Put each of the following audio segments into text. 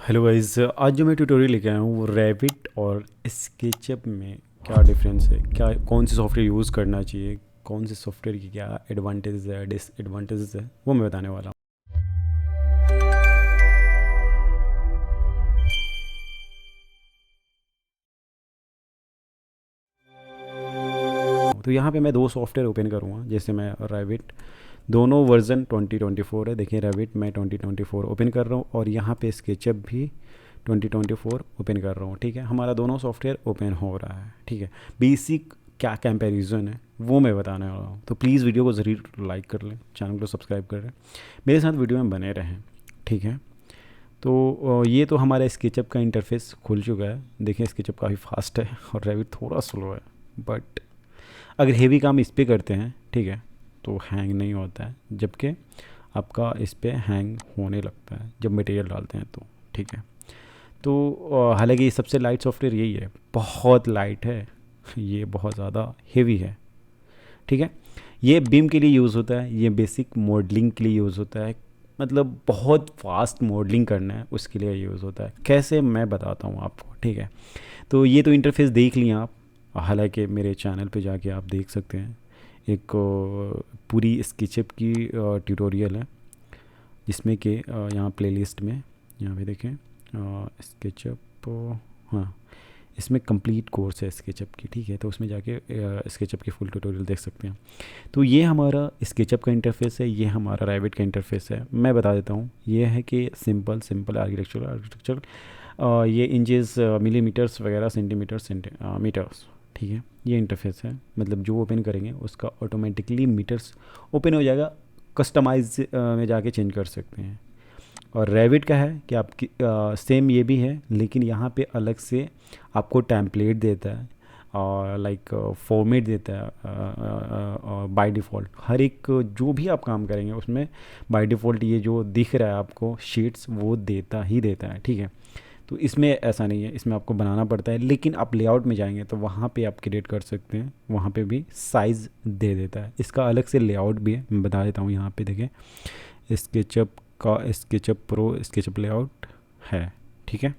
Hello guys, आज जो मैं ट्यूटोरियल लेके आया हूँ वो रैविट और स्केचअप में क्या डिफरेंस है, क्या कौन सी सॉफ्टवेयर यूज़ करना चाहिए, कौन से सॉफ्टवेयर की क्या एडवांटेज है डिसएडवांटेजेस है, वो मैं बताने वाला हूँ। तो यहाँ पे मैं दो सॉफ्टवेयर ओपन करूँगा। जैसे मैं रैविट, दोनों वर्जन 2024 है। देखिए रैविट मैं 2024 ओपन कर रहा हूँ और यहाँ पे स्केचअप भी 2024 ओपन कर रहा हूँ। ठीक है, हमारा दोनों सॉफ्टवेयर ओपन हो रहा है। ठीक है, बेसिक क्या कंपैरिजन है वो मैं बताने वाला हूँ। तो प्लीज़ वीडियो को ज़रूर लाइक कर लें, चैनल को सब्सक्राइब कर लें, मेरे साथ वीडियो में बने रहें। ठीक है, तो ये तो हमारा स्केचअप का इंटरफेस खुल चुका है। देखिए स्केचअप काफ़ी फास्ट है और रैविट थोड़ा स्लो है, बट अगर हेवी काम इस पर करते हैं, ठीक है, तो हैंग नहीं होता है, जबकि आपका इस पर हैंग होने लगता है जब मटेरियल डालते हैं तो। ठीक है, तो हालांकि सबसे लाइट सॉफ्टवेयर यही है, बहुत लाइट है, ये बहुत ज़्यादा हेवी है। ठीक है, ये बीम के लिए यूज़ होता है, ये बेसिक मॉडलिंग के लिए यूज़ होता है, मतलब बहुत फास्ट मॉडलिंग करना है उसके लिए यूज़ होता है। कैसे मैं बताता हूँ आपको। ठीक है, तो ये तो इंटरफेस देख लिया आप, हालांकि मेरे चैनल पे जाके आप देख सकते हैं। एक पूरी स्केचअप की ट्यूटोरियल है, जिसमें कि यहाँ प्लेलिस्ट में यहाँ पे देखें स्केचअप, हाँ, इसमें कंप्लीट कोर्स है स्केचअप की। ठीक है, तो उसमें जाके स्केचअप की फुल ट्यूटोरियल देख सकते हैं। तो ये हमारा स्केचअप का इंटरफेस है, ये हमारा रैविट का इंटरफेस है। मैं बता देता हूँ, ये है कि सिंपल आर्किटेक्चर, ये इंचेस, मिलीमीटर्स वगैरह, सेंटीमीटर्स, मीटर्स। ठीक है, ये इंटरफेस है, मतलब जो ओपन करेंगे उसका ऑटोमेटिकली मीटर्स ओपन हो जाएगा। कस्टमाइज में जाके चेंज कर सकते हैं। और रैविट का है कि आपकी सेम ये भी है, लेकिन यहाँ पे अलग से आपको टेम्पलेट देता है और लाइक फॉर्मेट देता है बाय डिफ़ॉल्ट। हर एक जो भी आप काम करेंगे उसमें बाय डिफ़ॉल्ट ये जो दिख रहा है आपको शीट्स, वो देता ही देता है। ठीक है, तो इसमें ऐसा नहीं है, इसमें आपको बनाना पड़ता है। लेकिन आप लेआउट में जाएंगे तो वहाँ पे आप क्रिएट कर सकते हैं, वहाँ पे भी साइज़ दे देता है। इसका अलग से लेआउट भी है, मैं बता देता हूँ। यहाँ पे देखें स्केचअप का स्केचअप प्रो स्केचअप लेआउट है। ठीक है,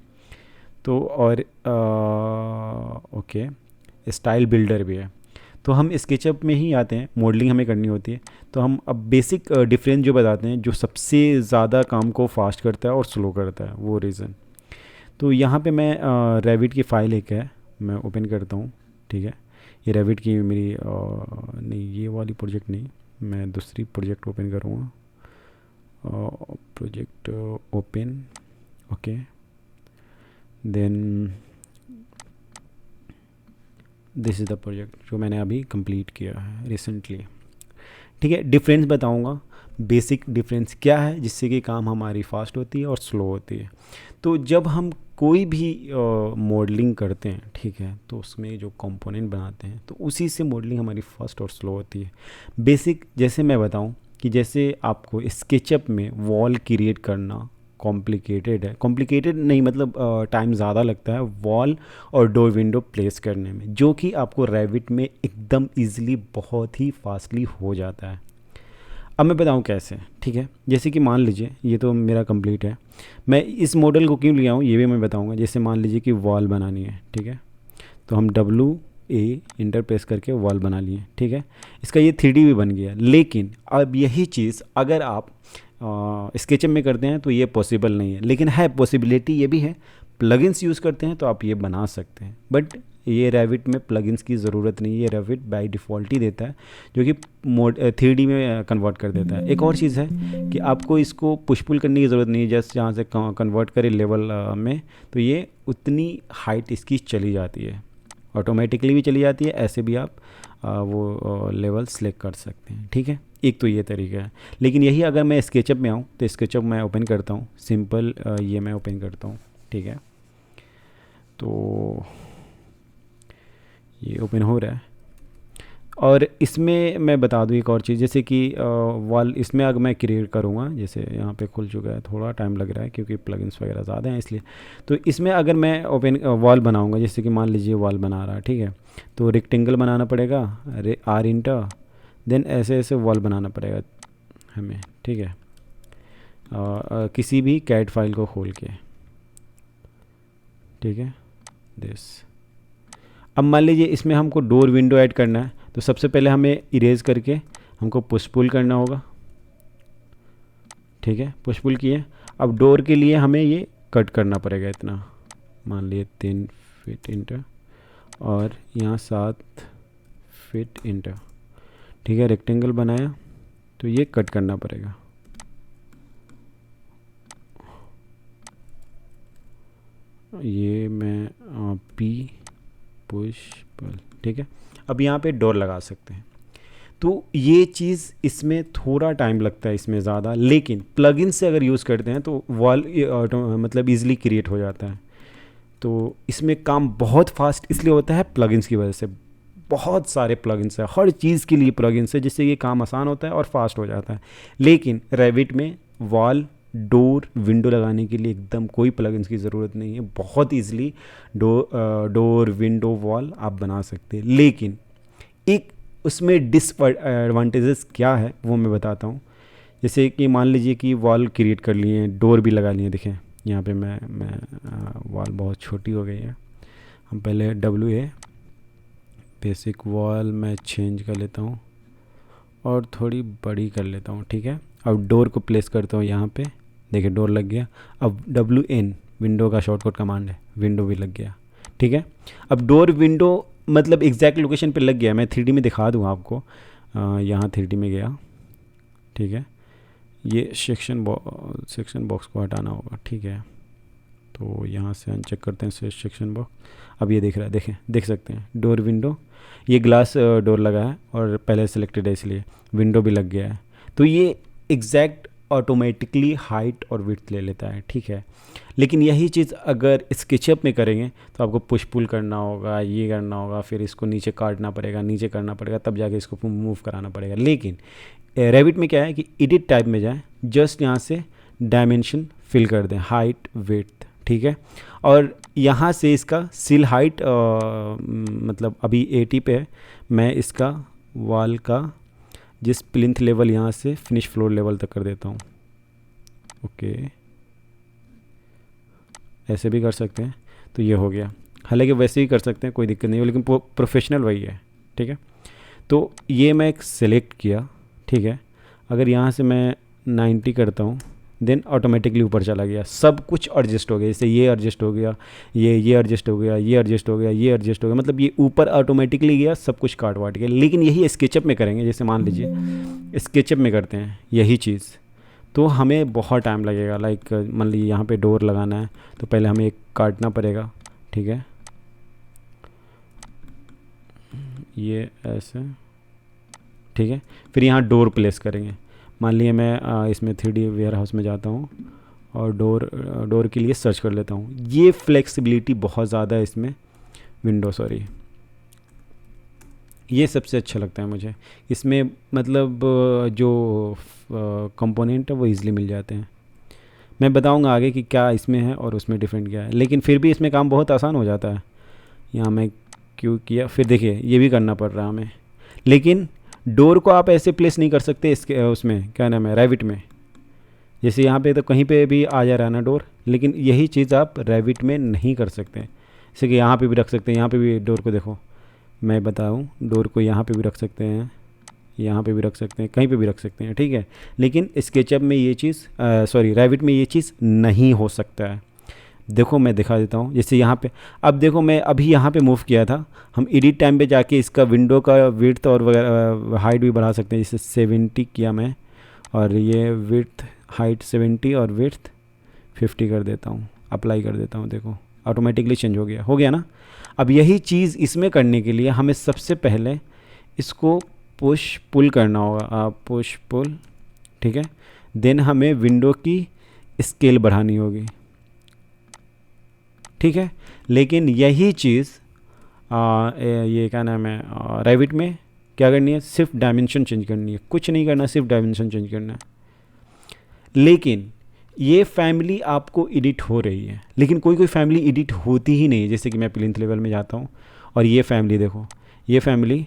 तो और ओके, स्टाइल बिल्डर भी है। तो हम स्केचअप में ही आते हैं, मॉडलिंग हमें करनी होती है। तो हम अब बेसिक डिफरेंस जो बताते हैं, जो सबसे ज़्यादा काम को फास्ट करता है और स्लो करता है, वो रीज़न। तो यहाँ पे मैं रैविट की फ़ाइल एक है, मैं ओपन करता हूँ। ठीक है, ये रैविट की मेरी नहीं, ये वाली प्रोजेक्ट नहीं, मैं दूसरी प्रोजेक्ट ओपन करूँगा। Project open, okay, then this is the project जो मैंने अभी कंप्लीट किया है रिसेंटली। ठीक है, डिफरेंस बताऊंगा, बेसिक डिफरेंस क्या है जिससे कि काम हमारी फास्ट होती है और स्लो होती है। तो जब हम कोई भी मॉडलिंग करते हैं, ठीक है, तो उसमें जो कंपोनेंट बनाते हैं तो उसी से मॉडलिंग हमारी फास्ट और स्लो होती है। बेसिक जैसे मैं बताऊं कि जैसे आपको स्केचअप में वॉल क्रिएट करना कॉम्प्लिकेटेड है, कॉम्प्लिकेटेड नहीं मतलब टाइम ज़्यादा लगता है वॉल और डोर विंडो प्लेस करने में, जो कि आपको रैविट में एकदम इजीली बहुत ही फास्टली हो जाता है। अब मैं बताऊं कैसे। ठीक है, जैसे कि मान लीजिए ये तो मेरा कंप्लीट है, मैं इस मॉडल को क्यों लिया हूँ ये भी मैं बताऊंगा। जैसे मान लीजिए कि वॉल बनानी है, ठीक है, तो हम WA इंटर प्रेस करके वॉल बना लिए। ठीक है, इसका ये 3D भी बन गया। लेकिन अब यही चीज़ अगर आप स्केचअप में करते हैं तो ये पॉसिबल नहीं है, लेकिन है पॉसिबिलिटी ये भी है। प्लगइन्स यूज़ करते हैं तो आप ये बना सकते हैं, बट ये रैविट में प्लगइन्स की ज़रूरत नहीं है, ये रैविट बाय डिफ़ॉल्ट ही देता है, जो कि मोड 3D में कन्वर्ट कर देता है। एक और चीज़ है कि आपको इसको पुश पुल करने की ज़रूरत नहीं है, जस्ट जहाँ से कन्वर्ट करे लेवल में, तो ये उतनी हाइट इसकी चली जाती है, ऑटोमेटिकली भी चली जाती है। ऐसे भी आप वो लेवल सेलेक्ट कर सकते हैं। ठीक है, एक तो ये तरीका है। लेकिन यही अगर मैं स्केचअप में आऊँ तो स्केचअप मैं ओपन करता हूँ, सिंपल ये मैं ओपन करता हूँ। ठीक है, तो ये ओपन हो रहा है। और इसमें मैं बता दूँ एक और चीज़, जैसे कि वॉल इसमें अगर मैं क्रिएट करूँगा, जैसे यहाँ पे खुल चुका है, थोड़ा टाइम लग रहा है क्योंकि प्लगइन्स वगैरह ज़्यादा हैं इसलिए। तो इसमें अगर मैं ओपन वॉल बनाऊँगा, जैसे कि मान लीजिए वॉल बना रहा है, ठीक है, तो रेक्टेंगल बनाना पड़ेगा, R इंटर, देन ऐसे ऐसे वॉल बनाना पड़ेगा हमें। ठीक है, किसी भी कैड फाइल को खोल के, ठीक है दिस। अब मान लीजिए इसमें हमको डोर विंडो ऐड करना है, तो सबसे पहले हमें इरेज करके हमको पुश पुल करना होगा। ठीक है, पुश पुल किए। अब डोर के लिए हमें ये कट करना पड़ेगा इतना, मान लिए 3 फीट इंटर और यहाँ 7 फीट इंटर। ठीक है, रेक्टेंगल बनाया तो ये कट करना पड़ेगा। ये मैं पी पुश पुल। ठीक है, अब यहाँ पे डोर लगा सकते हैं। तो ये चीज़ इसमें थोड़ा टाइम लगता है इसमें ज़्यादा, लेकिन प्लगइन से अगर यूज़ करते हैं तो वॉल मतलब इजीली क्रिएट हो जाता है। तो इसमें काम बहुत फास्ट इसलिए होता है प्लगइन्स की वजह से। बहुत सारे प्लगइन्स है, हर चीज़ के लिए प्लगइन्स है, जिससे ये काम आसान होता है और फास्ट हो जाता है। लेकिन रेविट में वॉल डोर विंडो लगाने के लिए एकदम कोई प्लगइन्स की ज़रूरत नहीं है। बहुत ईजिली डोर विंडो वॉल आप बना सकते हैं। लेकिन एक उसमें डिसएडवांटेजेस क्या है वो मैं बताता हूँ। जैसे कि मान लीजिए कि वॉल क्रिएट कर लिए, डोर भी लगा लिए। देखें यहाँ पे मैं वॉल बहुत छोटी हो गई है। हम पहले WA बेसिक वॉल मैं चेंज कर लेता हूँ और थोड़ी बड़ी कर लेता हूँ। ठीक है, अब डोर को प्लेस करता हूँ यहाँ पे। देखिए डोर लग गया। अब WN विंडो का शॉर्टकट कमांड है, विंडो भी लग गया। ठीक है, अब डोर विंडो मतलब एग्जैक्ट लोकेशन पे लग गया। मैं 3D में दिखा दूँ आपको। यहाँ 3D में गया। ठीक है, ये सेक्शन बॉक्स को हटाना होगा। ठीक है, तो यहाँ से अनचेक करते हैं सेक्शन बॉक्स। अब ये दिख रहा है, देख सकते हैं डोर विंडो। ये ग्लास डोर लगा है और पहले सेलेक्टेड है इसलिए विंडो भी लग गया है। तो ये एग्जैक्ट ऑटोमेटिकली हाइट और विड्थ ले लेता है। ठीक है, लेकिन यही चीज़ अगर स्केचअप में करेंगे तो आपको पुश पुल करना होगा, ये करना होगा, फिर इसको नीचे काटना पड़ेगा, नीचे करना पड़ेगा, तब जाके इसको मूव कराना पड़ेगा। लेकिन रेविट में क्या है कि एडिट टाइप में जाए, जस्ट यहाँ से डायमेंशन फिल कर दें, हाइट विड्थ। ठीक है, और यहाँ से इसका सिल हाइट मतलब अभी 80 पे है। मैं इसका वॉल का जिस प्लिंथ लेवल यहाँ से फिनिश फ्लोर लेवल तक कर देता हूँ। ओके, ऐसे भी कर सकते हैं तो ये हो गया। हालांकि वैसे ही कर सकते हैं, कोई दिक्कत नहीं है, लेकिन प्रोफेशनल वही है। ठीक है, तो ये मैं एक सेलेक्ट किया। ठीक है, अगर यहाँ से मैं 90 करता हूँ देन ऑटोमेटिकली ऊपर चला गया, सब कुछ एडजस्ट हो गया। जैसे ये एडजस्ट हो गया, ये एडजस्ट हो गया, ये एडजस्ट हो गया, ये एडजस्ट हो गया, मतलब ये ऊपर ऑटोमेटिकली गया, सब कुछ काट वाट गया। लेकिन यही स्केचअप में करेंगे, जैसे मान लीजिए स्केचअप में करते हैं यही चीज़, तो हमें बहुत टाइम लगेगा। लाइक मान लीजिए यहाँ पे डोर लगाना है तो पहले हमें एक काटना पड़ेगा। ठीक है, ये ऐसे। ठीक है, फिर यहाँ डोर प्लेस करेंगे। मान लिया मैं इसमें 3D वेयर हाउस में जाता हूँ और डोर के लिए सर्च कर लेता हूँ। ये फ्लेक्सिबिलिटी बहुत ज़्यादा है इसमें, ये सबसे अच्छा लगता है मुझे इसमें। मतलब जो कंपोनेंट है वो ईज़िली मिल जाते हैं। मैं बताऊँगा आगे कि क्या इसमें है और उसमें डिफरेंट क्या है, लेकिन फिर भी इसमें काम बहुत आसान हो जाता है। यहाँ मैं क्यों किया, फिर देखिए ये भी करना पड़ रहा है हमें। लेकिन डोर को आप ऐसे प्लेस नहीं कर सकते इसके उसमें क्या नाम है रेविट में। जैसे यहाँ पे तो कहीं पे भी आ जा रहा है ना डोर, लेकिन यही चीज़ आप रेविट में नहीं कर सकते। जैसे कि यहाँ पे भी रख सकते हैं, यहाँ पे भी डोर को देखो, मैं बताऊँ डोर को यहाँ पे भी रख सकते हैं, यहाँ पे भी रख सकते हैं, कहीं पे भी रख सकते हैं। ठीक है, लेकिन स्केचअप में ये चीज़ रेविट में ये चीज़ नहीं हो सकता है। देखो मैं दिखा देता हूँ। जैसे यहाँ पे अब देखो, मैं अभी यहाँ पे मूव किया था। हम एडिट टाइम पे जाके इसका विंडो का विड्थ और वगैरह हाइट भी बढ़ा सकते हैं। जैसे 70 किया मैं, और ये विड्थ हाइट 70 और विड्थ 50 कर देता हूँ, अप्लाई कर देता हूँ। देखो ऑटोमेटिकली चेंज हो गया ना। अब यही चीज़ इसमें करने के लिए हमें सबसे पहले इसको पुश पुल करना होगा, पुश पुल। ठीक है, देन हमें विंडो की स्केल बढ़ानी होगी। ठीक है, लेकिन यही चीज़ ये क्या नाम है रेविट में क्या करनी है, सिर्फ डायमेंशन चेंज करनी है, कुछ नहीं करना, सिर्फ डायमेंशन चेंज करना है। लेकिन ये फैमिली आपको एडिट हो रही है, लेकिन कोई कोई फैमिली एडिट होती ही नहीं। जैसे कि मैं प्लिंथ लेवल में जाता हूँ और ये फैमिली देखो, ये फैमिली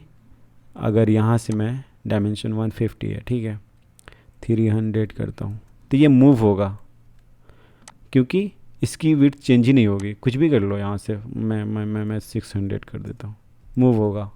अगर यहाँ से मैं डायमेंशन 150 है, ठीक है, 300 करता हूँ तो ये मूव होगा, क्योंकि इसकी विड्थ चेंज ही नहीं होगी, कुछ भी कर लो यहाँ से। मैं 600 कर देता हूँ, मूव होगा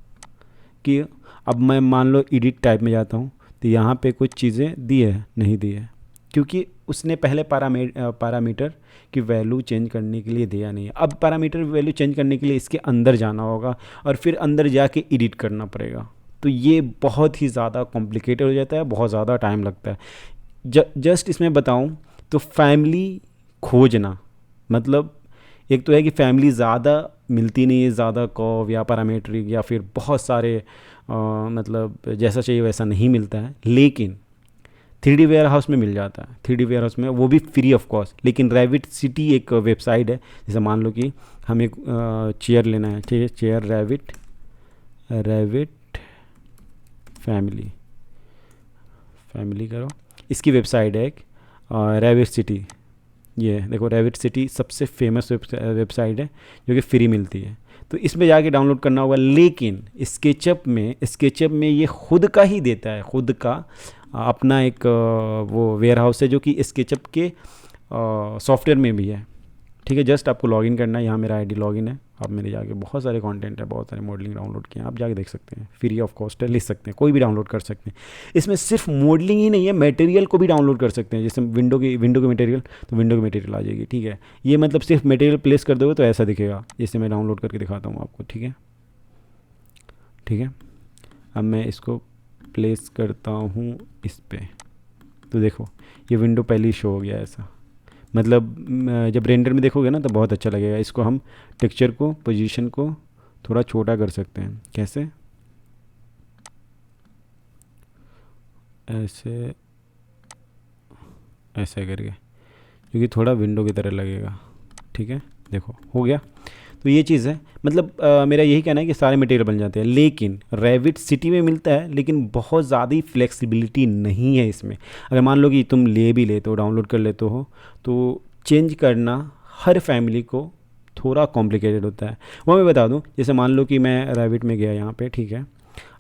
कि अब मैं मान लो एडिट टाइप में जाता हूँ तो यहाँ पे कुछ चीज़ें दी है, नहीं दी है, क्योंकि उसने पहले पैरामीटर की वैल्यू चेंज करने के लिए दिया नहीं है। अब पैरामीटर वैल्यू चेंज करने के लिए इसके अंदर जाना होगा और फिर अंदर जाके एडिट करना पड़ेगा। तो ये बहुत ही ज़्यादा कॉम्प्लिकेटेड हो जाता है, बहुत ज़्यादा टाइम लगता है। जस्ट इसमें बताऊँ तो फैमिली खोजना, मतलब एक तो है कि फैमिली ज़्यादा मिलती नहीं है, ज़्यादा कर्व या पैरामीट्रिक या फिर बहुत सारे मतलब जैसा चाहिए वैसा नहीं मिलता है, लेकिन 3D वेयर हाउस में मिल जाता है। 3D वेयर हाउस में वो भी फ्री ऑफ कॉस्ट। लेकिन रैविट सिटी एक वेबसाइट है, जैसे मान लो कि हमें चेयर लेना है, ठीक है, चेयर रैविट फैमिली करो, इसकी वेबसाइट है एक रैविट सिटी। ये देखो रैविट सिटी सबसे फेमस वेबसाइट है जो कि फ्री मिलती है, तो इसमें जाके डाउनलोड करना होगा। लेकिन स्केचअप में ये खुद का ही देता है, खुद का अपना एक वो वेयर हाउस है जो कि स्केचअप के सॉफ्टवेयर में भी है, ठीक है। जस्ट आपको लॉगिन करना है, यहाँ मेरा आईडी लॉगिन है। अब मेरे जाके बहुत सारे कंटेंट है, बहुत सारे मॉडलिंग डाउनलोड किए हैं, आप जाके देख सकते हैं, फ्री ऑफ कॉस्ट है, ले सकते हैं, कोई भी डाउनलोड कर सकते हैं। इसमें सिर्फ मॉडलिंग ही नहीं है, मटेरियल को भी डाउनलोड कर सकते हैं। जैसे विंडो की मटेरियल, तो विंडो की मटेरियल आ जाएगी, ठीक है। ये मतलब सिर्फ मटेरियल प्लेस कर दोगे तो ऐसा दिखेगा, जैसे मैं डाउनलोड करके दिखाता हूँ आपको, ठीक है, ठीक है। अब मैं इसको प्लेस करता हूँ इस पर, तो देखो ये विंडो पहले ही शो हो गया ऐसा, मतलब जब रेंडर में देखोगे ना तो बहुत अच्छा लगेगा। इसको हम टेक्सचर को, पोजीशन को थोड़ा छोटा कर सकते हैं, कैसे, ऐसे करके, क्योंकि थोड़ा विंडो की तरह लगेगा, ठीक है। देखो हो गया। तो ये चीज़ है, मतलब मेरा यही कहना है कि सारे मटेरियल बन जाते हैं, लेकिन रैविट सिटी में मिलता है, लेकिन बहुत ज़्यादा ही फ्लेक्सिबिलिटी नहीं है इसमें। अगर मान लो कि तुम ले भी लेते हो, डाउनलोड कर लेते हो, तो चेंज करना हर फैमिली को थोड़ा कॉम्प्लिकेटेड होता है। वो मैं बता दूं, जैसे मान लो कि मैं रैविट में गया यहाँ पे, ठीक है।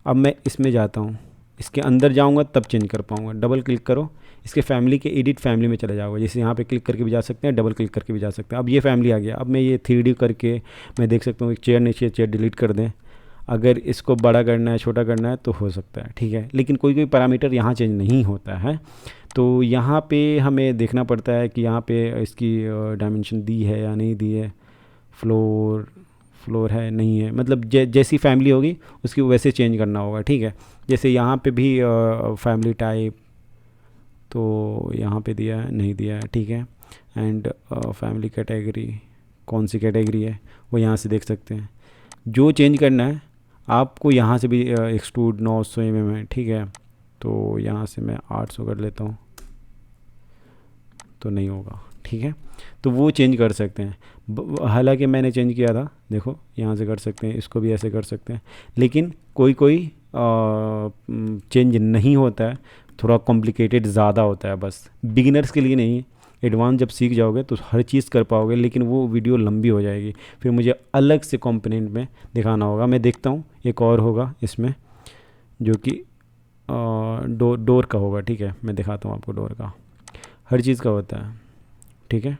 अब मैं इसमें जाता हूँ, इसके अंदर जाऊँगा तब चेंज कर पाऊँगा। डबल क्लिक करो, इसके फैमिली के एडिट फैमिली में चले जाओगे, जैसे यहाँ पे क्लिक करके भी जा सकते हैं, डबल क्लिक करके भी जा सकते हैं। अब ये फैमिली आ गया। अब मैं ये 3D करके मैं देख सकता हूँ, एक चेयर नीचे, चेयर डिलीट कर दें। अगर इसको बड़ा करना है, छोटा करना है तो हो सकता है, ठीक है। लेकिन कोई पैरामीटर यहाँ चेंज नहीं होता है, तो यहाँ पे हमें देखना पड़ता है कि यहाँ पे इसकी डायमेंशन दी है या नहीं दी है, फ्लोर है नहीं है, मतलब जैसी फैमिली होगी उसकी वैसे चेंज करना होगा, ठीक है। जैसे यहाँ पे भी फैमिली टाइप, तो यहाँ पे दिया है, नहीं दिया है, ठीक है। एंड फैमिली कैटेगरी, कौन सी कैटेगरी है वो यहाँ से देख सकते हैं। जो चेंज करना है आपको यहाँ से भी एक्सट्रूड 900 mm है, ठीक है। तो यहाँ से मैं 800 कर लेता हूँ, तो नहीं होगा, ठीक है। तो वो चेंज कर सकते हैं, हालांकि मैंने चेंज किया था, देखो यहाँ से कर सकते हैं, इसको भी ऐसे कर सकते हैं। लेकिन कोई चेंज नहीं होता है, थोड़ा कॉम्प्लिकेटेड ज़्यादा होता है, बस बिगिनर्स के लिए नहीं। एडवांस जब सीख जाओगे तो हर चीज़ कर पाओगे, लेकिन वो वीडियो लंबी हो जाएगी, फिर मुझे अलग से कंपोनेंट में दिखाना होगा। मैं देखता हूँ एक और होगा इसमें जो कि डोर का होगा, ठीक है। मैं दिखाता हूँ आपको, डोर का हर चीज़ का होता है, ठीक है।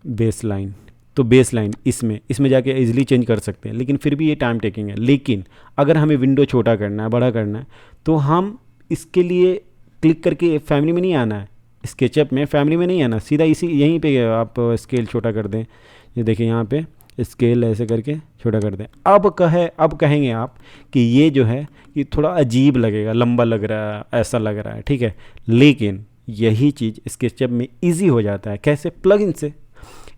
बेस लाइन, तो बेस लाइन इसमें जाके इजीली चेंज कर सकते हैं, लेकिन फिर भी ये टाइम टेकिंग है। लेकिन अगर हमें विंडो छोटा करना है, बड़ा करना है, तो हम इसके लिए क्लिक करके फैमिली में नहीं आना है, स्केचअप में फैमिली में नहीं आना, सीधा यहीं पे आप स्केल छोटा कर दें। ये देखिए यहाँ पे स्केल ऐसे करके छोटा कर दें। अब कहेंगे आप कि ये जो है ये थोड़ा अजीब लगेगा, लंबा लग रहा है, ऐसा लग रहा है, ठीक है। लेकिन यही चीज़ स्केचअप में ईजी हो जाता है। कैसे? प्लगइन से।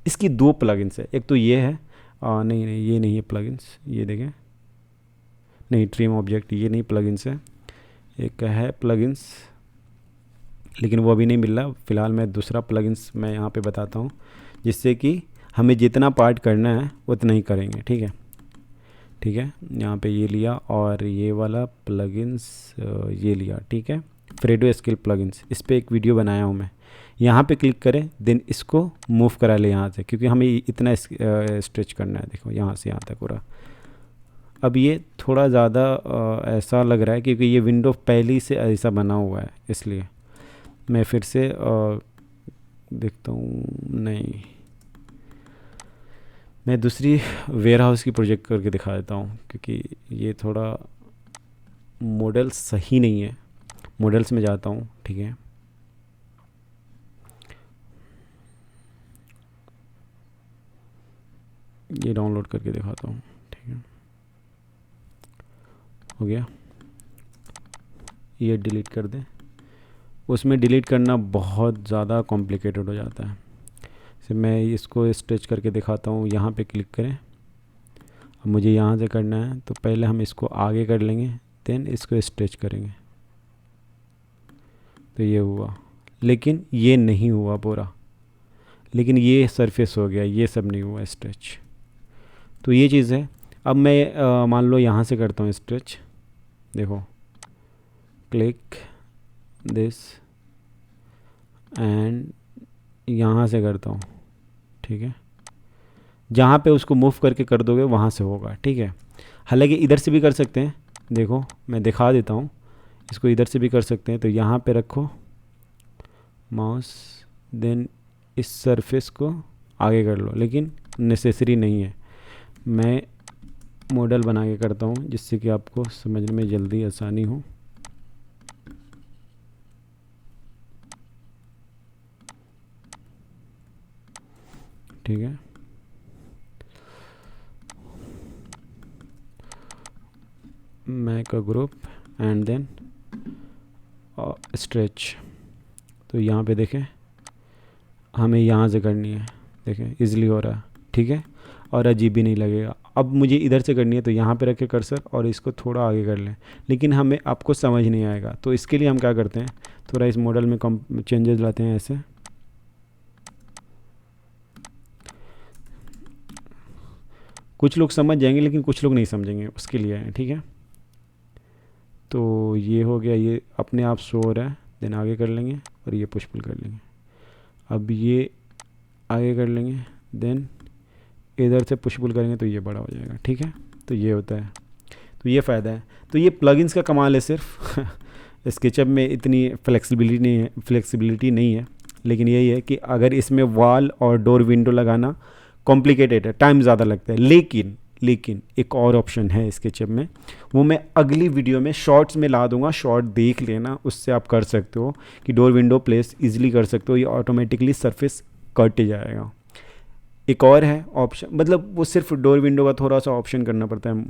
इसकी 2 प्लगइन्स है, एक तो ये है, नहीं ये नहीं है प्लगइन्स, ये देखें, नहीं ट्रिम ऑब्जेक्ट, ये नहीं प्लगइन्स है, एक है प्लगइन्स, लेकिन वो अभी नहीं मिल रहा। फ़िलहाल मैं दूसरा प्लगइन्स मैं यहाँ पे बताता हूँ, जिससे कि हमें जितना पार्ट करना है उतना ही करेंगे, ठीक है, ठीक है। यहाँ पे ये लिया और ये वाला प्लगइन्स ये लिया, ठीक है। फ्रेडो स्केल प्लगइन्स, इस पर एक वीडियो बनाया हूँ मैं। यहाँ पे क्लिक करें, देन इसको मूव करा ले यहाँ से, क्योंकि हमें इतना स्ट्रेच करना है, देखो यहाँ से यहाँ तक पूरा। अब ये थोड़ा ज़्यादा ऐसा लग रहा है क्योंकि ये विंडो पहले से ऐसा बना हुआ है, इसलिए मैं फिर से देखता हूँ, नहीं, मैं दूसरी वेयर हाउस की प्रोजेक्ट करके दिखा देता हूँ, क्योंकि ये थोड़ा मॉडल सही नहीं है। मॉडल्स में जाता हूँ, ठीक है, ये डाउनलोड करके दिखाता हूँ, ठीक है, हो गया। ये डिलीट कर दें, उसमें डिलीट करना बहुत ज़्यादा कॉम्प्लिकेटेड हो जाता है। तो मैं इसको स्ट्रेच करके दिखाता हूँ, यहाँ पे क्लिक करें। अब मुझे यहाँ से करना है, तो पहले हम इसको आगे कर लेंगे, देन इसको स्ट्रेच करेंगे, तो ये हुआ। लेकिन ये नहीं हुआ पूरा, लेकिन ये सरफेस हो गया, ये सब नहीं हुआ स्ट्रेच। तो ये चीज़ है। अब मैं मान लो यहाँ से करता हूँ स्ट्रेच, देखो, क्लिक दिस एंड यहाँ से करता हूँ, ठीक है, जहाँ पे उसको मूव करके कर दोगे वहाँ से होगा, ठीक है। हालांकि इधर से भी कर सकते हैं, देखो मैं दिखा देता हूँ, इसको इधर से भी कर सकते हैं। तो यहाँ पे रखो माउस, देन इस सरफेस को आगे कर लो, लेकिन नेसेसरी नहीं है। मैं मॉडल बना के करता हूँ जिससे कि आपको समझने में जल्दी आसानी हो। ठीक है, make a group and then stretch. तो यहाँ पे देखें, हमें यहाँ से करनी है, देखें इजीली हो रहा है, ठीक है, और अजीब भी नहीं लगेगा। अब मुझे इधर से करनी है, तो यहाँ पे रखे कर्सर और इसको थोड़ा आगे कर लें, लेकिन हमें आपको समझ नहीं आएगा। तो इसके लिए हम क्या करते हैं, थोड़ा इस मॉडल में कम चेंजेस लाते हैं ऐसे, कुछ लोग समझ जाएंगे लेकिन कुछ लोग नहीं समझेंगे, उसके लिए है, ठीक है। तो ये हो गया, ये अपने आप शो हो रहा है, देन आगे कर लेंगे और ये पुश पुल कर लेंगे। अब ये आगे कर लेंगे, देन इधर से पुश पुल करेंगे तो ये बड़ा हो जाएगा, ठीक है। तो ये होता है, तो ये फ़ायदा है। तो ये प्लगइन्स का कमाल है सिर्फ स्केचअप में इतनी फ्लेक्सिबिलिटी नहीं है, लेकिन यही है कि अगर इसमें वॉल और डोर विंडो लगाना कॉम्प्लिकेटेड है, टाइम ज़्यादा लगता है। लेकिन एक और ऑप्शन है स्केचअप में, वो मैं अगली वीडियो में शॉर्ट्स में ला दूंगा, शॉर्ट देख लेना, उससे आप कर सकते हो कि डोर विंडो प्लेस इजीली कर सकते हो, ये ऑटोमेटिकली सरफेस कट जाएगा। एक और है ऑप्शन, मतलब वो सिर्फ डोर विंडो का थोड़ा सा ऑप्शन करना पड़ता है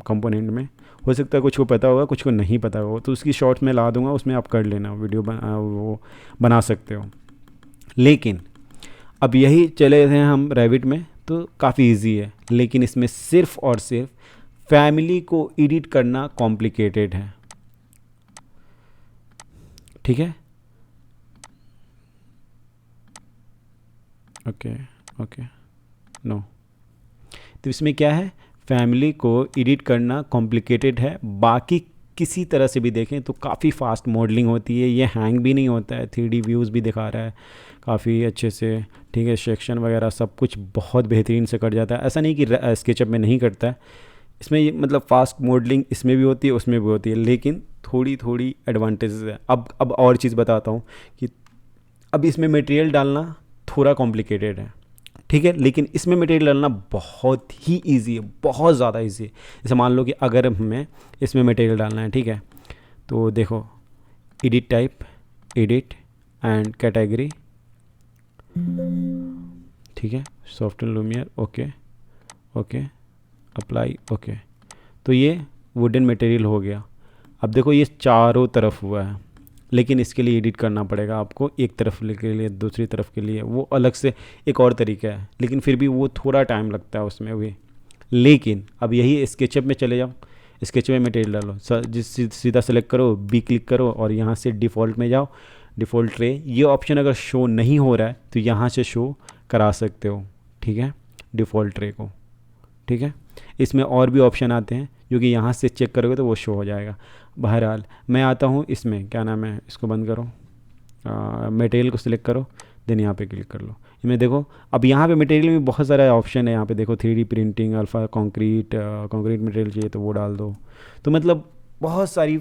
कंपोनेंट में, हो सकता है कुछ को पता होगा कुछ को नहीं पता होगा, तो उसकी शॉर्ट्स में ला दूंगा, उसमें आप कर लेना, वीडियो वो बना सकते हो। लेकिन अब यही चले थे हम रैविट में, तो काफ़ी इजी है, लेकिन इसमें सिर्फ और सिर्फ फैमिली को एडिट करना कॉम्प्लिकेटेड है, ठीक है। ओके नो, तो इसमें क्या है, फैमिली को एडिट करना कॉम्प्लिकेटेड है। बाकी किसी तरह से भी देखें तो काफ़ी फास्ट मॉडलिंग होती है, ये हैंग भी नहीं होता है, 3D व्यूज़ भी दिखा रहा है काफ़ी अच्छे से, ठीक है, सेक्शन वगैरह सब कुछ बहुत बेहतरीन से कट जाता है। ऐसा नहीं कि स्केचअप में नहीं करता है, इसमें ये मतलब फास्ट मॉडलिंग इसमें भी होती है उसमें भी होती है, लेकिन थोड़ी एडवांटेजेस है। अब और चीज़ बताता हूँ कि अब इसमें मटेरियल डालना थोड़ा कॉम्प्लिकेटेड है, ठीक है, लेकिन इसमें मटेरियल डालना बहुत ही इजी है, बहुत ज़्यादा इजी है। जैसे मान लो कि अगर हमें इसमें मटेरियल डालना है, ठीक है, तो देखो edit type, edit and category, ठीक है, software Lumière, okay apply, okay. तो ये वुडन मटेरियल हो गया। अब देखो ये चारों तरफ हुआ है, लेकिन इसके लिए एडिट करना पड़ेगा आपको, एक तरफ के लिए दूसरी तरफ के लिए, वो अलग से एक और तरीका है, लेकिन फिर भी वो थोड़ा टाइम लगता है उसमें भी। लेकिन अब यही स्केचअप में चले जाओ, स्केचअप में मटेरियल डालो, सीधा सेलेक्ट करो, बी क्लिक करो और यहाँ से डिफ़ॉल्ट में जाओ, डिफ़ॉल्ट ट्रे, ये ऑप्शन अगर शो नहीं हो रहा है तो यहाँ से शो करा सकते हो, ठीक है, डिफ़ॉल्ट ट्रे को, ठीक है। इसमें और भी ऑप्शन आते हैं जो कि यहाँ से चेक करोगे तो वो शो हो जाएगा। बहरहाल मैं आता हूँ इसमें, क्या नाम है, इसको बंद करो, मटेरियल को सिलेक्ट करो, देन यहाँ पे क्लिक कर लो। इसमें देखो अब यहाँ पे मटेरियल में बहुत सारा ऑप्शन है, यहाँ पे देखो 3D printing, alpha concrete material चाहिए तो वो डाल दो। तो मतलब बहुत सारी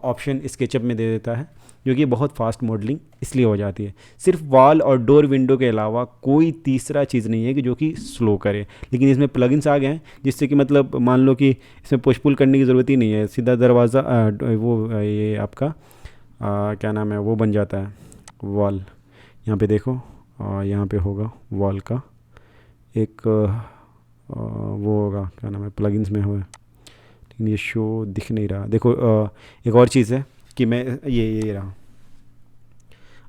ऑप्शन स्केचअप में दे देता है, जो कि बहुत फास्ट मॉडलिंग इसलिए हो जाती है। सिर्फ वॉल और डोर विंडो के अलावा कोई तीसरा चीज़ नहीं है कि जो कि स्लो करे। लेकिन इसमें प्लगइन्स आ गए हैं जिससे कि मतलब मान लो कि इसमें पुश पुल करने की ज़रूरत ही नहीं है, सीधा दरवाज़ा ये आपका क्या नाम है वो बन जाता है वॉल। यहाँ पे देखो यहाँ पे होगा वॉल का एक वो होगा, क्या नाम है, प्लगइन्स में होगा, लेकिन ये शो दिख नहीं रहा। देखो एक और चीज़ है कि मैं ये रहा।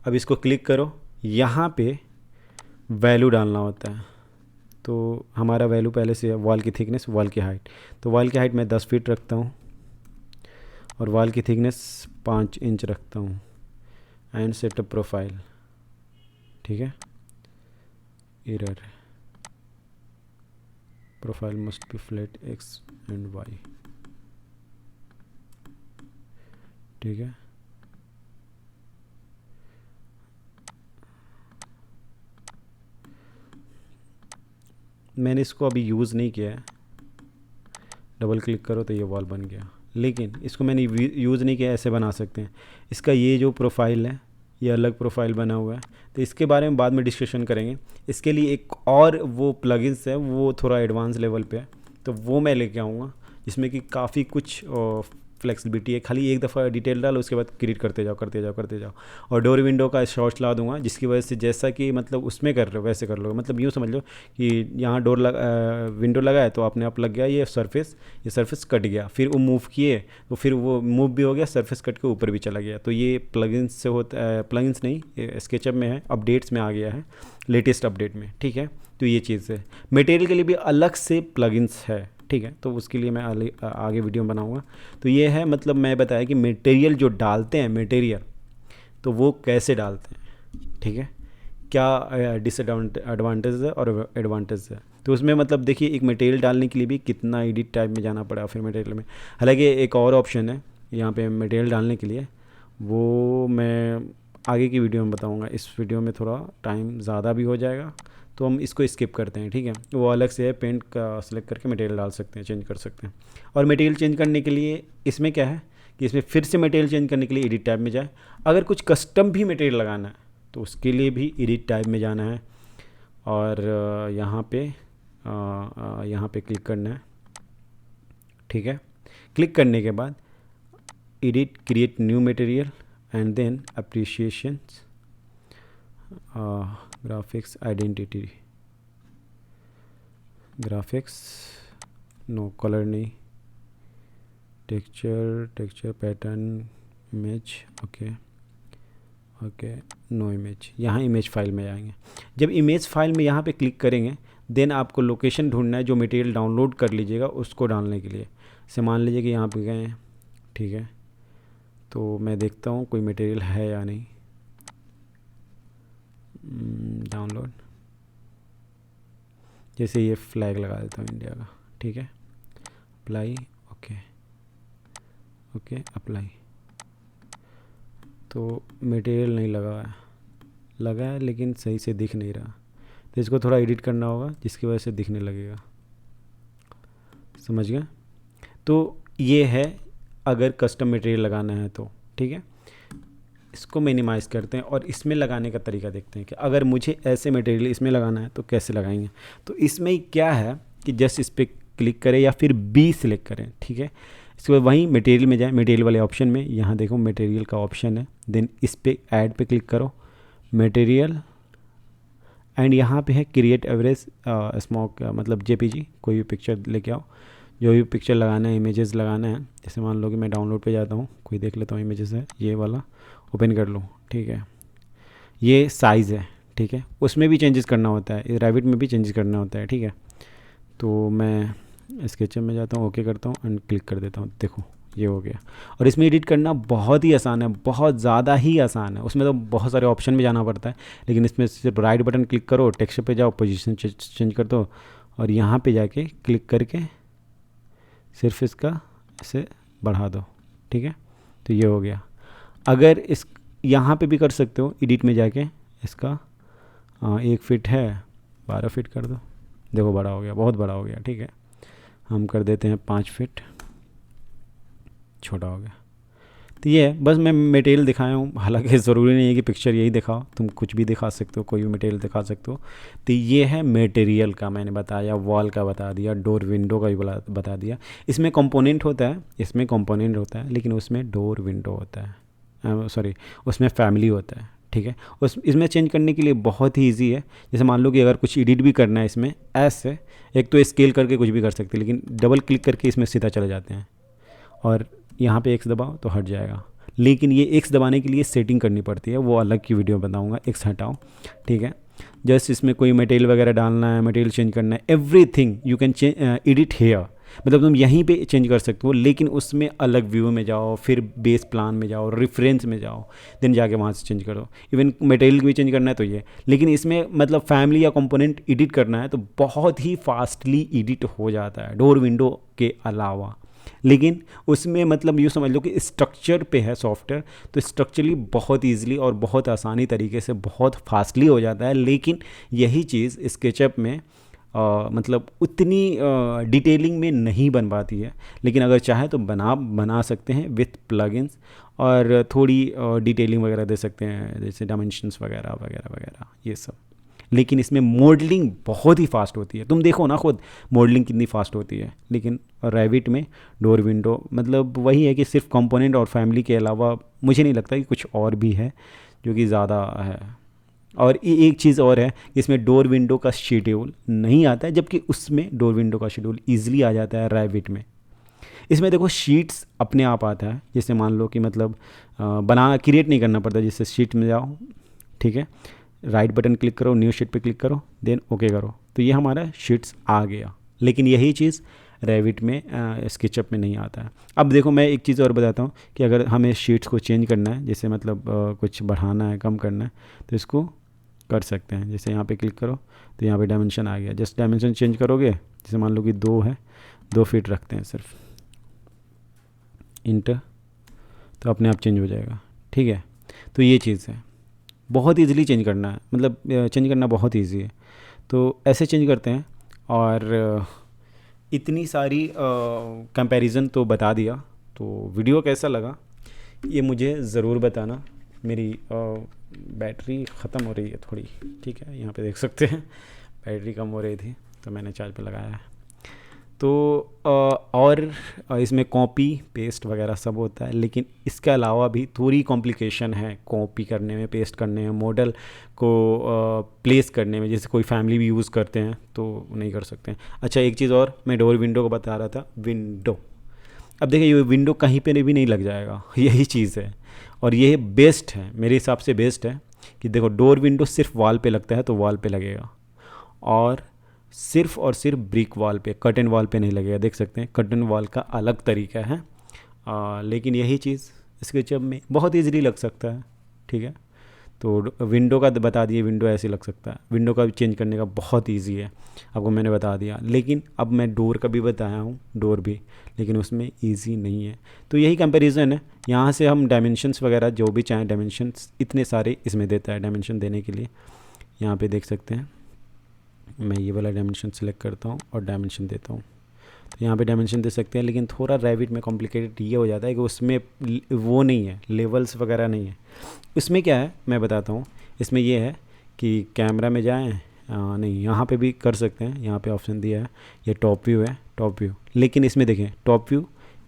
अब इसको क्लिक करो, यहाँ पे वैल्यू डालना होता है। तो हमारा वैल्यू पहले से है वॉल की थिकनेस, वॉल की हाइट। तो वॉल की हाइट मैं 10 फीट रखता हूँ और वॉल की थिकनेस 5 इंच रखता हूँ एंड सेटअप प्रोफाइल। ठीक है, error, profile must be flat X and Y. ठीक है, मैंने इसको अभी यूज़ नहीं किया है। डबल क्लिक करो तो ये वॉल बन गया, लेकिन इसको मैंने यूज़ नहीं किया। ऐसे बना सकते हैं। इसका ये जो प्रोफाइल है ये अलग प्रोफाइल बना हुआ है, तो इसके बारे में बाद में डिस्कशन करेंगे। इसके लिए एक और वो प्लगइन्स है, वो थोड़ा एडवांस लेवल पे है, तो वो मैं लेके आऊँगा जिसमें कि काफ़ी कुछ फ्लेक्सिबिलिटी है। खाली एक दफ़ा डिटेल डालो, उसके बाद क्रिएट करते जाओ करते जाओ करते जाओ। और डोर विंडो का शॉर्ट्स ला दूंगा, जिसकी वजह से जैसा कि मतलब उसमें कर रहे हो वैसे कर लो। मतलब यूँ समझ लो कि यहाँ विंडो लगा है तो अपने आप लग गया ये सरफेस कट गया, फिर वो मूव किए तो फिर वो मूव भी हो गया, सरफेस कट के ऊपर भी चला गया। तो ये प्लगइन्स से होता है, प्लगइन्स नहीं स्केचअप में है, अपडेट्स में आ गया है, लेटेस्ट अपडेट में। ठीक है, तो ये चीज़ है। मटेरियल के लिए भी अलग से प्लगइन्स है। ठीक है, तो उसके लिए मैं आगे वीडियो बनाऊंगा। तो ये है, मतलब मैं बताया कि मटेरियल जो डालते हैं, मटेरियल तो वो कैसे डालते हैं। ठीक है, क्या डिसएडवांटेज है और एडवांटेज है। तो उसमें मतलब देखिए, एक मटेरियल डालने के लिए भी कितना एडिट टाइप में जाना पड़ा फिर मटेरियल में। हालांकि एक और ऑप्शन है यहाँ पे मटेरियल डालने के लिए, वो मैं आगे की वीडियो में बताऊँगा। इस वीडियो में थोड़ा टाइम ज़्यादा भी हो जाएगा, तो हम इसको स्किप करते हैं। ठीक है, वो अलग से है, पेंट का सेलेक्ट करके मटेरियल डाल सकते हैं, चेंज कर सकते हैं। और मटेरियल चेंज करने के लिए इसमें क्या है कि इसमें फिर से मटेरियल चेंज करने के लिए एडिट टैब में जाए। अगर कुछ कस्टम भी मटेरियल लगाना है तो उसके लिए भी एडिट टैब में जाना है और यहाँ पे क्लिक करना है। ठीक है, क्लिक करने के बाद edit, create new material and then appreciations, graphics, identity, graphics no, colour नहीं, texture pattern, image, okay no image. यहाँ इमेज फाइल में आएंगे। जब इमेज फाइल में यहाँ पे क्लिक करेंगे देन आपको लोकेशन ढूंढना है जो मटेरियल डाउनलोड कर लीजिएगा उसको डालने के लिए। जैसे मान लीजिए कि यहाँ पे गए हैं। ठीक है, तो मैं देखता हूँ कोई मटेरियल है या नहीं। डाउनलोड, जैसे ये फ्लैग लगा देता हूँ इंडिया का। ठीक है, अप्लाई, ओके अप्लाई। तो मटेरियल नहीं लगा है लेकिन सही से दिख नहीं रहा, तो इसको थोड़ा एडिट करना होगा जिसकी वजह से दिखने लगेगा। समझ गए? तो ये है अगर कस्टम मटेरियल लगाना है तो। ठीक है, इसको मिनिमाइज़ करते हैं और इसमें लगाने का तरीका देखते हैं कि अगर मुझे ऐसे मटेरियल इसमें लगाना है तो कैसे लगाएंगे। तो इसमें क्या है कि जस्ट इस पर क्लिक करें या फिर बी सिलेक्ट करें। ठीक है, इसके बाद वहीं मटेरियल में जाएं, मटेरियल वाले ऑप्शन में यहाँ देखो मटेरियल का ऑप्शन है, देन इस पे ऐड पे क्लिक करो, मटेरियल एंड यहाँ पे है क्रिएट एवरेज स्मॉक, मतलब जेपीजी, कोई भी पिक्चर लेके आओ, जो भी पिक्चर लगाना है, इमेजेस लगाना है। जैसे मान लो कि मैं डाउनलोड पे जाता हूँ, कोई देख लेता हूँ इमेजेस है, ये वाला ओपन कर लूँ। ठीक है, ये साइज़ है। ठीक है, उसमें भी चेंजेस करना होता है, रैबिट में भी चेंजेस करना होता है। ठीक है, तो मैं स्केचअप में जाता हूँ, ओके करता हूँ एंड क्लिक कर देता हूँ। देखो ये हो गया। और इसमें एडिट करना बहुत ही आसान है, बहुत ज़्यादा ही आसान है। उसमें तो बहुत सारे ऑप्शन में जाना पड़ता है, लेकिन इसमें सिर्फ राइट बटन क्लिक करो, टेक्सचर पे जाओ, पोजीशन चेंज कर दो और यहाँ पे जाके क्लिक करके सिर्फ इसका ऐसे बढ़ा दो। ठीक है, तो ये हो गया। अगर इस यहाँ पे भी कर सकते हो, एडिट में जाके इसका 1 फीट है 12 फीट कर दो। देखो बड़ा हो गया, बहुत बड़ा हो गया। ठीक है, हम कर देते हैं 5 फीट, छोटा हो गया। तो ये है, बस मैं मटेरियल दिखाया हूँ, हालांकि ज़रूरी नहीं है कि पिक्चर यही दिखाओ, तुम कुछ भी दिखा सकते हो, कोई भी मटेरियल दिखा सकते हो। तो ये है मटेरियल का मैंने बताया, वॉल का बता दिया, डोर विंडो का भी बता दिया। इसमें कंपोनेंट होता है, इसमें कंपोनेंट होता है, लेकिन उसमें डोर विंडो होता है, सॉरी उसमें फैमिली होता है, ठीक है। उस इसमें चेंज करने के लिए बहुत ही ईजी है। जैसे मान लो कि अगर कुछ एडिट भी करना है इसमें, ऐसे एक तो स्केल करके कुछ भी कर सकते हैं, लेकिन डबल क्लिक करके इसमें सीधा चले जाते हैं, और यहाँ पे एक्स दबाओ तो हट जाएगा। लेकिन ये एक्स दबाने के लिए सेटिंग करनी पड़ती है, वो अलग की वीडियो बताऊँगा, एक्स हटाओ, ठीक है। जस्ट इसमें कोई मटेरियल वगैरह डालना है, मटेरियल चेंज करना है, everything you can edit here, मतलब तुम यहीं पे चेंज कर सकते हो, लेकिन उसमें अलग व्यू में जाओ, फिर बेस प्लान में जाओ, रेफरेंस में जाओ, देन जाके वहाँ से चेंज करो। इवन मटेरियल भी चेंज करना है तो ये, लेकिन इसमें मतलब फैमिली या कंपोनेंट एडिट करना है तो बहुत ही फास्टली एडिट हो जाता है डोर विंडो के अलावा। लेकिन उसमें मतलब यूँ समझ लो कि स्ट्रक्चर पे है सॉफ्टवेयर, तो स्ट्रक्चरली बहुत ईजिली और बहुत आसानी तरीके से बहुत फास्टली हो जाता है। लेकिन यही चीज़ स्केचअप में मतलब उतनी डिटेलिंग में नहीं बन पाती है, लेकिन अगर चाहे तो बना सकते हैं विथ प्लगइन्स, और थोड़ी डिटेलिंग वगैरह दे सकते हैं, जैसे डायमेंशंस वगैरह वगैरह वगैरह ये सब। लेकिन इसमें मॉडलिंग बहुत ही फास्ट होती है, तुम देखो ना खुद मॉडलिंग कितनी फास्ट होती है। लेकिन रेविट में डोर विंडो मतलब वही है कि सिर्फ कंपोनेंट और फैमिली के अलावा मुझे नहीं लगता कि कुछ और भी है जो कि ज़्यादा है। और एक चीज़ और है, इसमें डोर विंडो का शेड्यूल नहीं आता है, जबकि उसमें डोर विंडो का शेड्यूल ईजिली आ जाता है रेविट में। इसमें देखो शीट्स अपने आप आता है, जैसे मान लो कि मतलब बना क्रिएट नहीं करना पड़ता, जैसे शीट में जाओ, ठीक है, राइट बटन क्लिक करो, न्यू शीट पे क्लिक करो, देन ओके करो, तो ये हमारा शीट्स आ गया। लेकिन यही चीज़ रेविट में स्केचअप में नहीं आता है। अब देखो मैं एक चीज़ और बताता हूँ कि अगर हमें शीट्स को चेंज करना है, जैसे मतलब कुछ बढ़ाना है, कम करना है, तो इसको कर सकते हैं। जैसे यहाँ पे क्लिक करो तो यहाँ पे डायमेंशन आ गया, जस्ट डायमेंशन चेंज करोगे, जैसे मान लो कि 2 है, 2 फीट रखते हैं सिर्फ, इंटर, तो अपने आप चेंज हो जाएगा, ठीक है। तो ये चीज़ है, बहुत ईजिली चेंज करना है, मतलब चेंज करना बहुत ईजी है। तो ऐसे चेंज करते हैं। और इतनी सारी कंपैरिजन तो बता दिया, तो वीडियो कैसा लगा ये मुझे ज़रूर बताना। मेरी बैटरी ख़त्म हो रही है थोड़ी, ठीक है, यहाँ पे देख सकते हैं बैटरी कम हो रही थी तो मैंने चार्ज पे लगाया है। तो और इसमें कॉपी पेस्ट वगैरह सब होता है, लेकिन इसके अलावा भी थोड़ी कॉम्प्लिकेशन है कॉपी करने में, पेस्ट करने में, मॉडल को प्लेस करने में, जैसे कोई फैमिली भी यूज़ करते हैं तो नहीं कर सकते हैं। अच्छा एक चीज़ और, मैं डोर विंडो को बता रहा था, विंडो, अब देखिए ये विंडो कहीं पे भी नहीं लग जाएगा, यही चीज़ है। और ये बेस्ट है मेरे हिसाब से, बेस्ट है कि देखो डोर विंडो सिर्फ वॉल पे लगता है तो वॉल पे लगेगा, और सिर्फ ब्रिक वॉल पे, कर्टन वॉल पे नहीं लगेगा। देख सकते हैं कर्टन वॉल का अलग तरीका है, लेकिन यही चीज़ स्केचअप में बहुत ईजीली लग सकता है, ठीक है। तो विंडो का बता दिए, विंडो ऐसे लग सकता है, विंडो का भी चेंज करने का बहुत इजी है, आपको मैंने बता दिया। लेकिन अब मैं डोर का भी बताया हूँ, डोर भी, लेकिन उसमें इजी नहीं है। तो यही कंपैरिजन है, यहाँ से हम डायमेंशंस वगैरह जो भी चाहें, डायमेंशंस इतने सारे इसमें देता है डायमेंशन देने के लिए। यहाँ पे देख सकते हैं, मैं ये वाला डायमेंशन सेलेक्ट करता हूँ और डायमेंशन देता हूँ, तो यहाँ पे डायमेंशन दे सकते हैं। लेकिन थोड़ा रेविट में कॉम्प्लिकेटेड ये हो जाता है कि उसमें वो नहीं है, लेवल्स वगैरह नहीं है। इसमें क्या है मैं बताता हूँ, इसमें ये है कि कैमरा में जाएं, नहीं यहाँ पे भी कर सकते हैं, यहाँ पे ऑप्शन दिया है, ये टॉप व्यू है, टॉप व्यू। लेकिन इसमें देखें टॉप व्यू,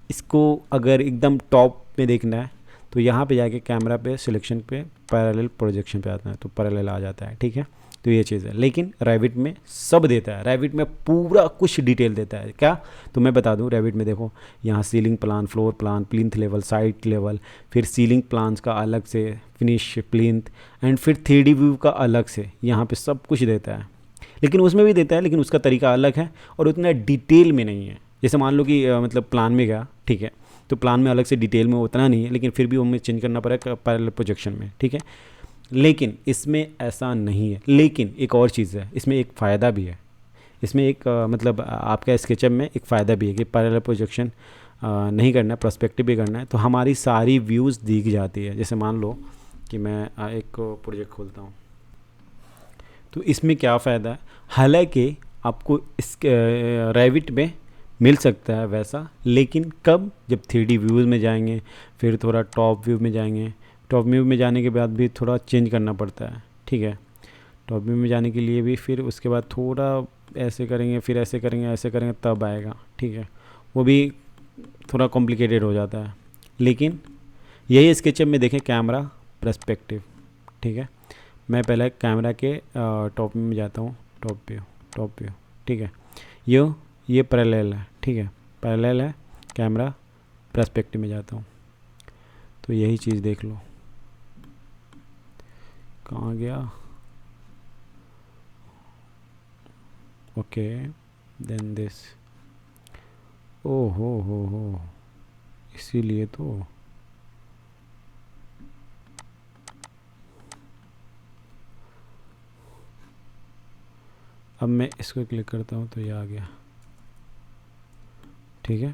इसको अगर एकदम टॉप में देखना है तो यहाँ पे जाके कैमरा पे सिलेक्शन पे पैरेलल प्रोजेक्शन पे आता है, तो पैरेलल आ जाता है, ठीक है। तो ये चीज़ है, लेकिन रेविट में सब देता है, रेविट में पूरा कुछ डिटेल देता है। क्या, तो मैं बता दूं, रेविट में देखो यहाँ ceiling plan, floor plan, plinth level, side level, फिर सीलिंग प्लान्स का अलग से, फिनिश प्लिंथ, एंड फिर 3D व्यू का अलग से, यहाँ पे सब कुछ देता है। लेकिन उसमें भी देता है, लेकिन उसका तरीका अलग है और उतना डिटेल में नहीं है। जैसे मान लो कि मतलब प्लान में गया, ठीक है, तो प्लान में अलग से डिटेल में उतना नहीं है, लेकिन फिर भी हमें चेंज करना पड़ेगा पैरेलल प्रोजेक्शन में, ठीक है। लेकिन इसमें ऐसा नहीं है। लेकिन एक और चीज़ है, इसमें एक फ़ायदा भी है, इसमें एक मतलब आपका स्केचअप में एक फ़ायदा भी है कि पैरेलल प्रोजेक्शन नहीं करना है, पर्सपेक्टिव भी करना है, तो हमारी सारी व्यूज़ दिख जाती है। जैसे मान लो कि मैं एक प्रोजेक्ट खोलता हूँ, तो इसमें क्या फ़ायदा है, हालांकि आपको इस रेविट में मिल सकता है वैसा, लेकिन कब, जब 3D व्यूज़ में जाएंगे, फिर थोड़ा टॉप व्यू में जाएंगे। टॉप व्यू में जाने के बाद भी थोड़ा चेंज करना पड़ता है, ठीक है। टॉप व्यू में जाने के लिए भी फिर उसके बाद थोड़ा ऐसे करेंगे, फिर ऐसे करेंगे, ऐसे करेंगे, तब आएगा, ठीक है। वो भी थोड़ा कॉम्प्लिकेटेड हो जाता है। लेकिन यही स्केचअप में देखें, कैमरा पर्सपेक्टिव, ठीक है। मैं पहले कैमरा के टॉप में जाता हूँ, टॉप व्यू, ठीक है। ये पैरेलल है, ठीक है, पैरेलल है, कैमरा पर्सपेक्टिव में जाता हूँ। तो यही चीज़ देख लो, कहाँ गया, ओके, देन दिस, ओ हो, इसीलिए तो अब मैं इसको क्लिक करता हूँ तो ये आ गया, ठीक है।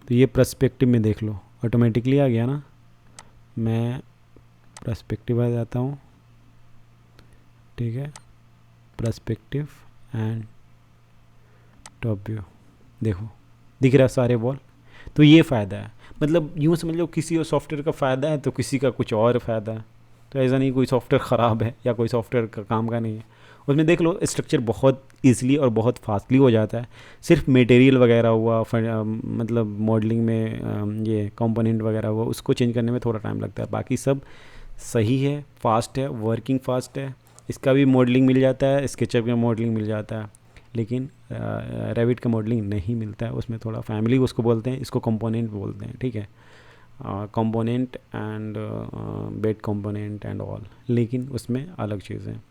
तो ये पर्सपेक्टिव में देख लो, ऑटोमेटिकली आ गया ना। मैं पर्सपेक्टिव आ जाता हूँ, ठीक है, पर्सपेक्टिव एंड टॉप व्यू, देखो दिख रहा है सारे वॉल। तो ये फ़ायदा है, मतलब यूँ समझ लो किसी और सॉफ्टवेयर का फ़ायदा है तो किसी का कुछ और फ़ायदा है। तो ऐसा नहीं कोई सॉफ्टवेयर ख़राब है या कोई सॉफ्टवेयर का काम का नहीं है। उसमें देख लो स्ट्रक्चर बहुत ईज़िली और बहुत फास्टली हो जाता है। सिर्फ मटेरियल वगैरह हुआ, मतलब मॉडलिंग में ये कंपोनेंट वगैरह हुआ, उसको चेंज करने में थोड़ा टाइम लगता है। बाकी सब सही है, फास्ट है, वर्किंग फास्ट है। इसका भी मॉडलिंग मिल जाता है, स्केचअप का मॉडलिंग मिल जाता है, लेकिन रेविट का मॉडलिंग नहीं मिलता है। उसमें थोड़ा फैमिली उसको बोलते हैं, इसको कंपोनेंट बोलते हैं, ठीक है, component and bed component and all, लेकिन उसमें अलग चीज़ है।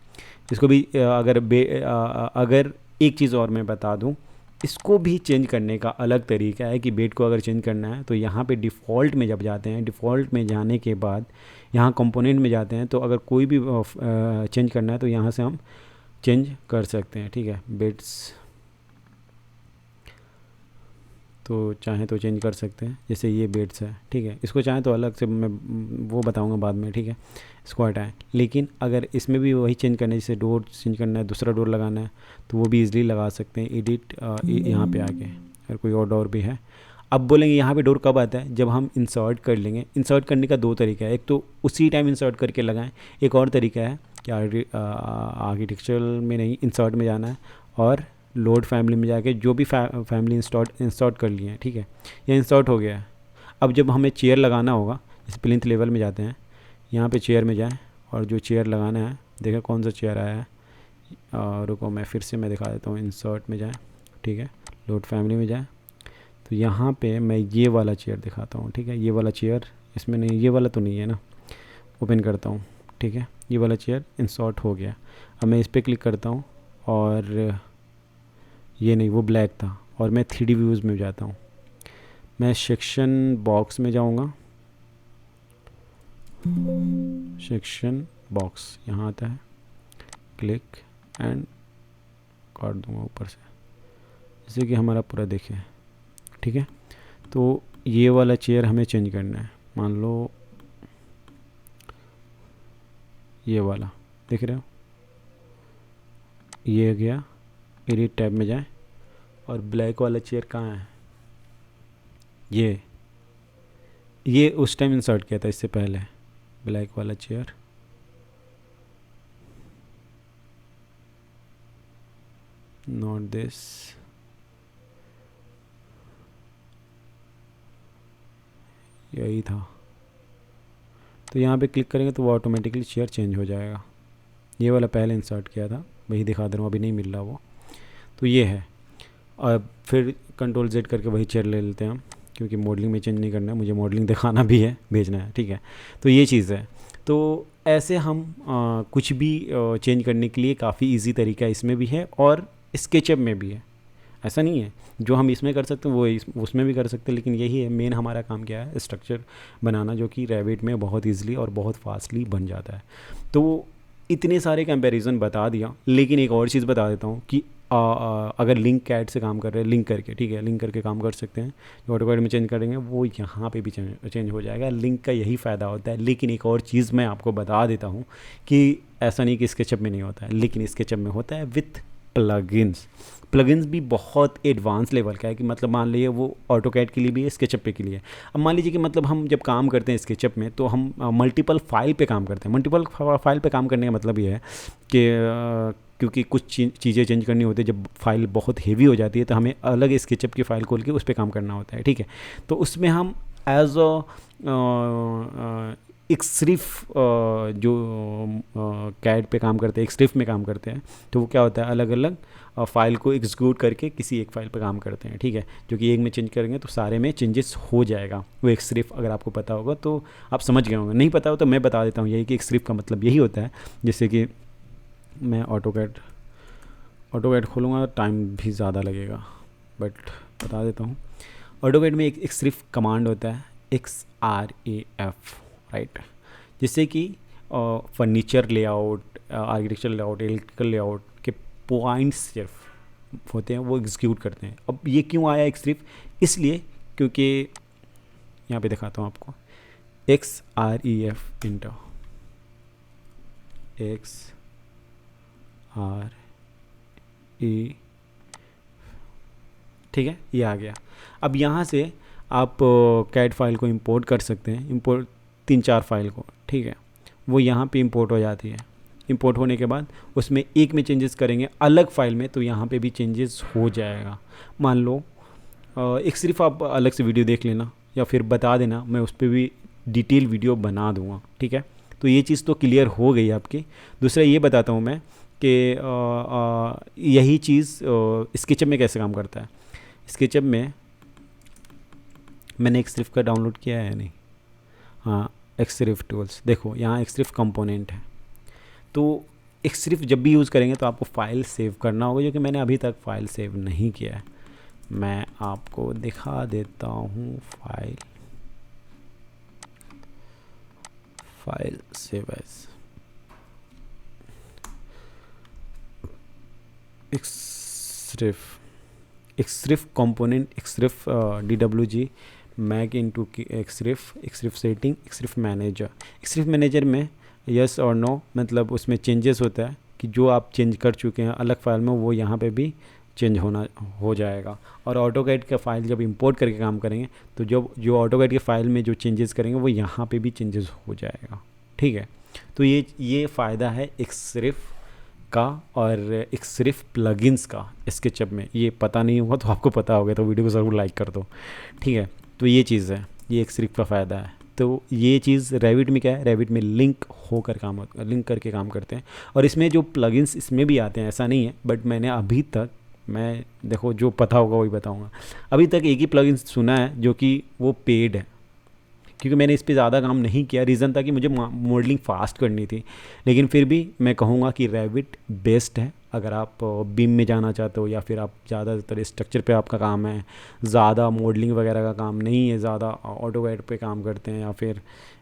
इसको भी अगर एक चीज़ और मैं बता दूं, इसको भी चेंज करने का अलग तरीका है कि बेड को अगर चेंज करना है तो यहाँ पे डिफ़ॉल्ट में जब जाते हैं, डिफ़ॉल्ट में जाने के बाद यहाँ कंपोनेंट में जाते हैं, तो अगर कोई भी चेंज करना है तो यहाँ से हम चेंज कर सकते हैं, ठीक है। बेड्स तो चाहें तो चेंज कर सकते हैं, जैसे ये बेड्स है, ठीक है। इसको चाहें तो अलग से मैं वो बताऊंगा बाद में, ठीक है, इसको हटाएं। लेकिन अगर इसमें भी वही चेंज करना है, जैसे डोर चेंज करना है, दूसरा डोर लगाना है, तो वो भी इजीली लगा सकते हैं। एडिट यहाँ पे आके अगर कोई और डोर भी है। अब बोलेंगे यहाँ पे डोर कब आता है, जब हम इंसर्ट कर लेंगे। इंसर्ट करने का दो तरीका है, एक तो उसी टाइम इंसर्ट करके लगाएं, एक और तरीका है कि आर्किटेक्चरल में नहीं, इंसर्ट में जाना है और लोड फैमिली में जाके जो भी फैमिली इंस्टॉल कर लिए हैं, ठीक है, ये इंस्टॉल हो गया है। अब जब हमें चेयर लगाना होगा, जैसे प्लिंथ लेवल में जाते हैं, यहाँ पे चेयर में जाएं और जो चेयर लगाना है, देखा कौन सा चेयर आया है, रुको मैं फिर से मैं दिखा देता हूँ। इंसर्ट में जाएं, ठीक है, लोड फैमिली में जाएं, तो यहाँ पे मैं ये वाला चेयर दिखाता हूँ, ठीक है। ये वाला चेयर इसमें नहीं, ये वाला तो नहीं है ना, ओपन करता हूँ, ठीक है, ये वाला चेयर इंसर्ट हो गया। अब मैं इस पर क्लिक करता हूँ और ये नहीं, वो ब्लैक था, और मैं 3D व्यूज़ में जाता हूँ। मैं सेक्शन बॉक्स में जाऊँगा, सेक्शन बॉक्स यहाँ आता है, क्लिक एंड काट दूँगा ऊपर से, जैसे कि हमारा पूरा दिखे, ठीक है। तो ये वाला चेयर हमें चेंज करना है, मान लो ये वाला, देख रहे हो, ये गया, एडिट टैब में जाएं और ब्लैक वाला चेयर कहाँ है, ये उस टाइम इंसर्ट किया था, इससे पहले ब्लैक वाला चेयर, नॉट दिस, यही था। तो यहाँ पे क्लिक करेंगे तो वो ऑटोमेटिकली चेयर चेंज हो जाएगा। ये वाला पहले इंसर्ट किया था, वही दिखा दे रहा हूँ, अभी नहीं मिल रहा वो। तो ये है, और फिर कंट्रोल Z करके वही चेयर ले लेते हैं हम, क्योंकि मॉडलिंग में चेंज नहीं करना है, मुझे मॉडलिंग दिखाना भी है, भेजना है, ठीक है। तो ये चीज़ है। तो ऐसे हम कुछ भी चेंज करने के लिए काफ़ी इजी तरीका इसमें भी है और स्केचअप में भी है। ऐसा नहीं है जो हम इसमें कर सकते हैं वो उसमें भी कर सकते हैं, लेकिन यही है मेन हमारा काम क्या है, स्ट्रक्चर बनाना, जो कि रेविट में बहुत ईजिली और बहुत फास्टली बन जाता है। तो इतने सारे कंपैरिजन बता दिया, लेकिन एक और चीज़ बता देता हूँ कि अगर लिंक कैट से काम कर रहे हैं, लिंक करके, ठीक है, लिंक करके काम कर सकते हैं। जो ऑटोकैड में चेंज करेंगे वो यहाँ पे भी चेंज हो जाएगा। लिंक का यही फ़ायदा होता है। लेकिन एक और चीज़ मैं आपको बता देता हूँ कि ऐसा नहीं कि स्केचअप में नहीं होता है, लेकिन स्केचअप में होता है विथ प्लगइन्स। प्लगइन्स भी बहुत एडवांस लेवल का है कि मतलब मान लीजिए वो ऑटोकैड के लिए भी है, स्केचअप पे के लिए। अब मान लीजिए कि मतलब हम जब काम करते हैं स्केचअप में तो हम मल्टीपल फाइल पे काम करते हैं। मल्टीपल फाइल पे काम करने का मतलब ये है कि क्योंकि कुछ चीज़ें चेंज करनी होती है, जब फाइल बहुत हेवी हो जाती है तो हमें अलग स्केचअप की फ़ाइल खोल के उस पर काम करना होता है, ठीक है। तो उसमें हम एज एक सिर्फ जो कैड पे काम करते हैं, एक सिर्फ में काम करते हैं, तो वो क्या होता है, अलग अलग फाइल को एग्जीक्यूट करके किसी एक फाइल पे काम करते हैं, ठीक है। जो कि एक में चेंज करेंगे तो सारे में चेंजेस हो जाएगा। वो एक सिर्फ अगर आपको पता होगा तो आप समझ गए होंगे, नहीं पता हो तो मैं बता देता हूँ यही कि एक सिर्फ का मतलब यही होता है। जैसे कि मैं ऑटोकैड खोलूँगा, टाइम भी ज़्यादा लगेगा बट बता देता हूँ। ऑटोकैड में एक सिर्फ कमांड होता है XRAF, राइट, जिससे कि furniture layout, architecture layout, electrical layout के पॉइंट्स सिर्फ होते हैं वो एग्जीक्यूट करते हैं। अब ये क्यों आया एक सिर्फ, इसलिए क्योंकि यहाँ पे दिखाता हूँ आपको, XREF इंटर XRE, ठीक है, ये आ गया। अब यहाँ से आप कैड फाइल को इंपोर्ट कर सकते हैं, इंपोर्ट 3-4 फाइल को, ठीक है, वो यहाँ पे इंपोर्ट हो जाती है। इंपोर्ट होने के बाद उसमें एक में चेंजेस करेंगे अलग फाइल में तो यहाँ पे भी चेंजेस हो जाएगा। मान लो एक सिर्फ आप अलग से वीडियो देख लेना या फिर बता देना, मैं उस पर भी डिटेल वीडियो बना दूँगा, ठीक है। तो ये चीज़ तो क्लियर हो गई आपकी। दूसरा ये बताता हूँ मैं कि यही चीज़ स्केचअप में कैसे काम करता है। स्केचअप में मैंने एक्सरिफ का डाउनलोड किया है या नहीं, हाँ, एक्सरिफ टूल्स, देखो यहाँ एक्सरिफ कंपोनेंट है। तो एक्सरिफ जब भी यूज़ करेंगे तो आपको फ़ाइल सेव करना होगा, जो कि मैंने अभी तक फ़ाइल सेव नहीं किया है। मैं आपको दिखा देता हूँ file save as xref component, xref DWG mag into xref setting, xref manager में यस और नो, मतलब उसमें चेंजेस होता है कि जो आप चेंज कर चुके हैं अलग फाइल में वो यहाँ पे भी चेंज हो जाएगा। और ऑटोकैड का फाइल जब इंपोर्ट करके काम करेंगे तो जो ऑटोकैड के फाइल में जो चेंजेस करेंगे वो यहाँ पे भी चेंजेस हो जाएगा, ठीक है। तो ये फ़ायदा है एक्सरिफ का और एक्सरिफ प्लगइन्स का स्केचअप में। ये पता नहीं होगा तो आपको पता होगा तो वीडियो को ज़रूर लाइक कर दो, ठीक है। तो ये चीज़ है, ये एक्सरिफ का फ़ायदा है। तो ये चीज़ रेविट में क्या है, रेविट में लिंक करके काम करते हैं। और इसमें जो प्लगइन्स इसमें भी आते हैं ऐसा नहीं है, बट मैंने अभी तक, मैं देखो जो पता होगा वही बताऊंगा, अभी तक एक ही प्लगइन सुना है जो कि वो पेड है, क्योंकि मैंने इस पे ज़्यादा काम नहीं किया। रीज़न था कि मुझे मॉडलिंग फ़ास्ट करनी थी। लेकिन फिर भी मैं कहूँगा कि रेविट बेस्ट है अगर आप बीम में जाना चाहते हो, या फिर आप ज़्यादातर स्ट्रक्चर पे आपका काम है, ज़्यादा मॉडलिंग वगैरह का काम नहीं है, ज़्यादा ऑटोकैड पे काम करते हैं, या फिर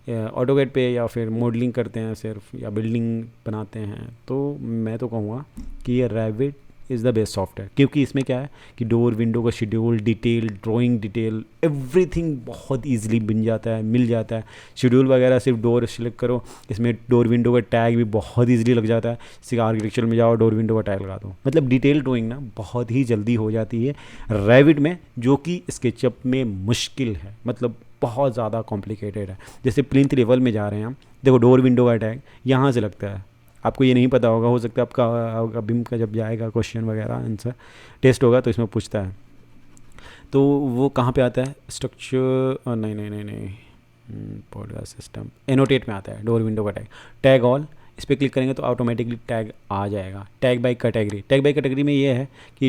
ऑटोकैड पे या फिर मॉडलिंग करते हैं सिर्फ, या बिल्डिंग बनाते हैं, तो मैं तो कहूँगा कि ये Revit is the best software. क्योंकि इसमें क्या है कि डोर विंडो का schedule detail, drawing detail, everything बहुत इजीली मिल जाता है। शेड्यूल वगैरह सिर्फ डोर सेलेक्ट करो, इसमें डोर विंडो का टैग भी बहुत इजीली लग जाता है। जैसे आर्किटेक्चर में जाओ, डोर विंडो का टैग लगा दो, मतलब डिटेल ड्राइंग ना बहुत ही जल्दी हो जाती है रेविट में, जो कि स्केचअप में मुश्किल है, मतलब बहुत ज़्यादा कॉम्प्लिकेटेड है। जैसे प्लिंथ लेवल में जा रहे हैं हम, देखो डोर विंडो का टैग यहाँ से लगता है, आपको ये नहीं पता होगा, हो सकता है आपका बिम का जब जाएगा क्वेश्चन वगैरह आंसर टेस्ट होगा तो इसमें पूछता है, तो वो कहाँ पे आता है, स्ट्रक्चर नहीं पॉडकास्ट सिस्टम एनोटेट में आता है डोर विंडो का टैग ऑल। इस पर क्लिक करेंगे तो ऑटोमेटिकली टैग आ जाएगा। टैग बाई कैटेगरी में ये है कि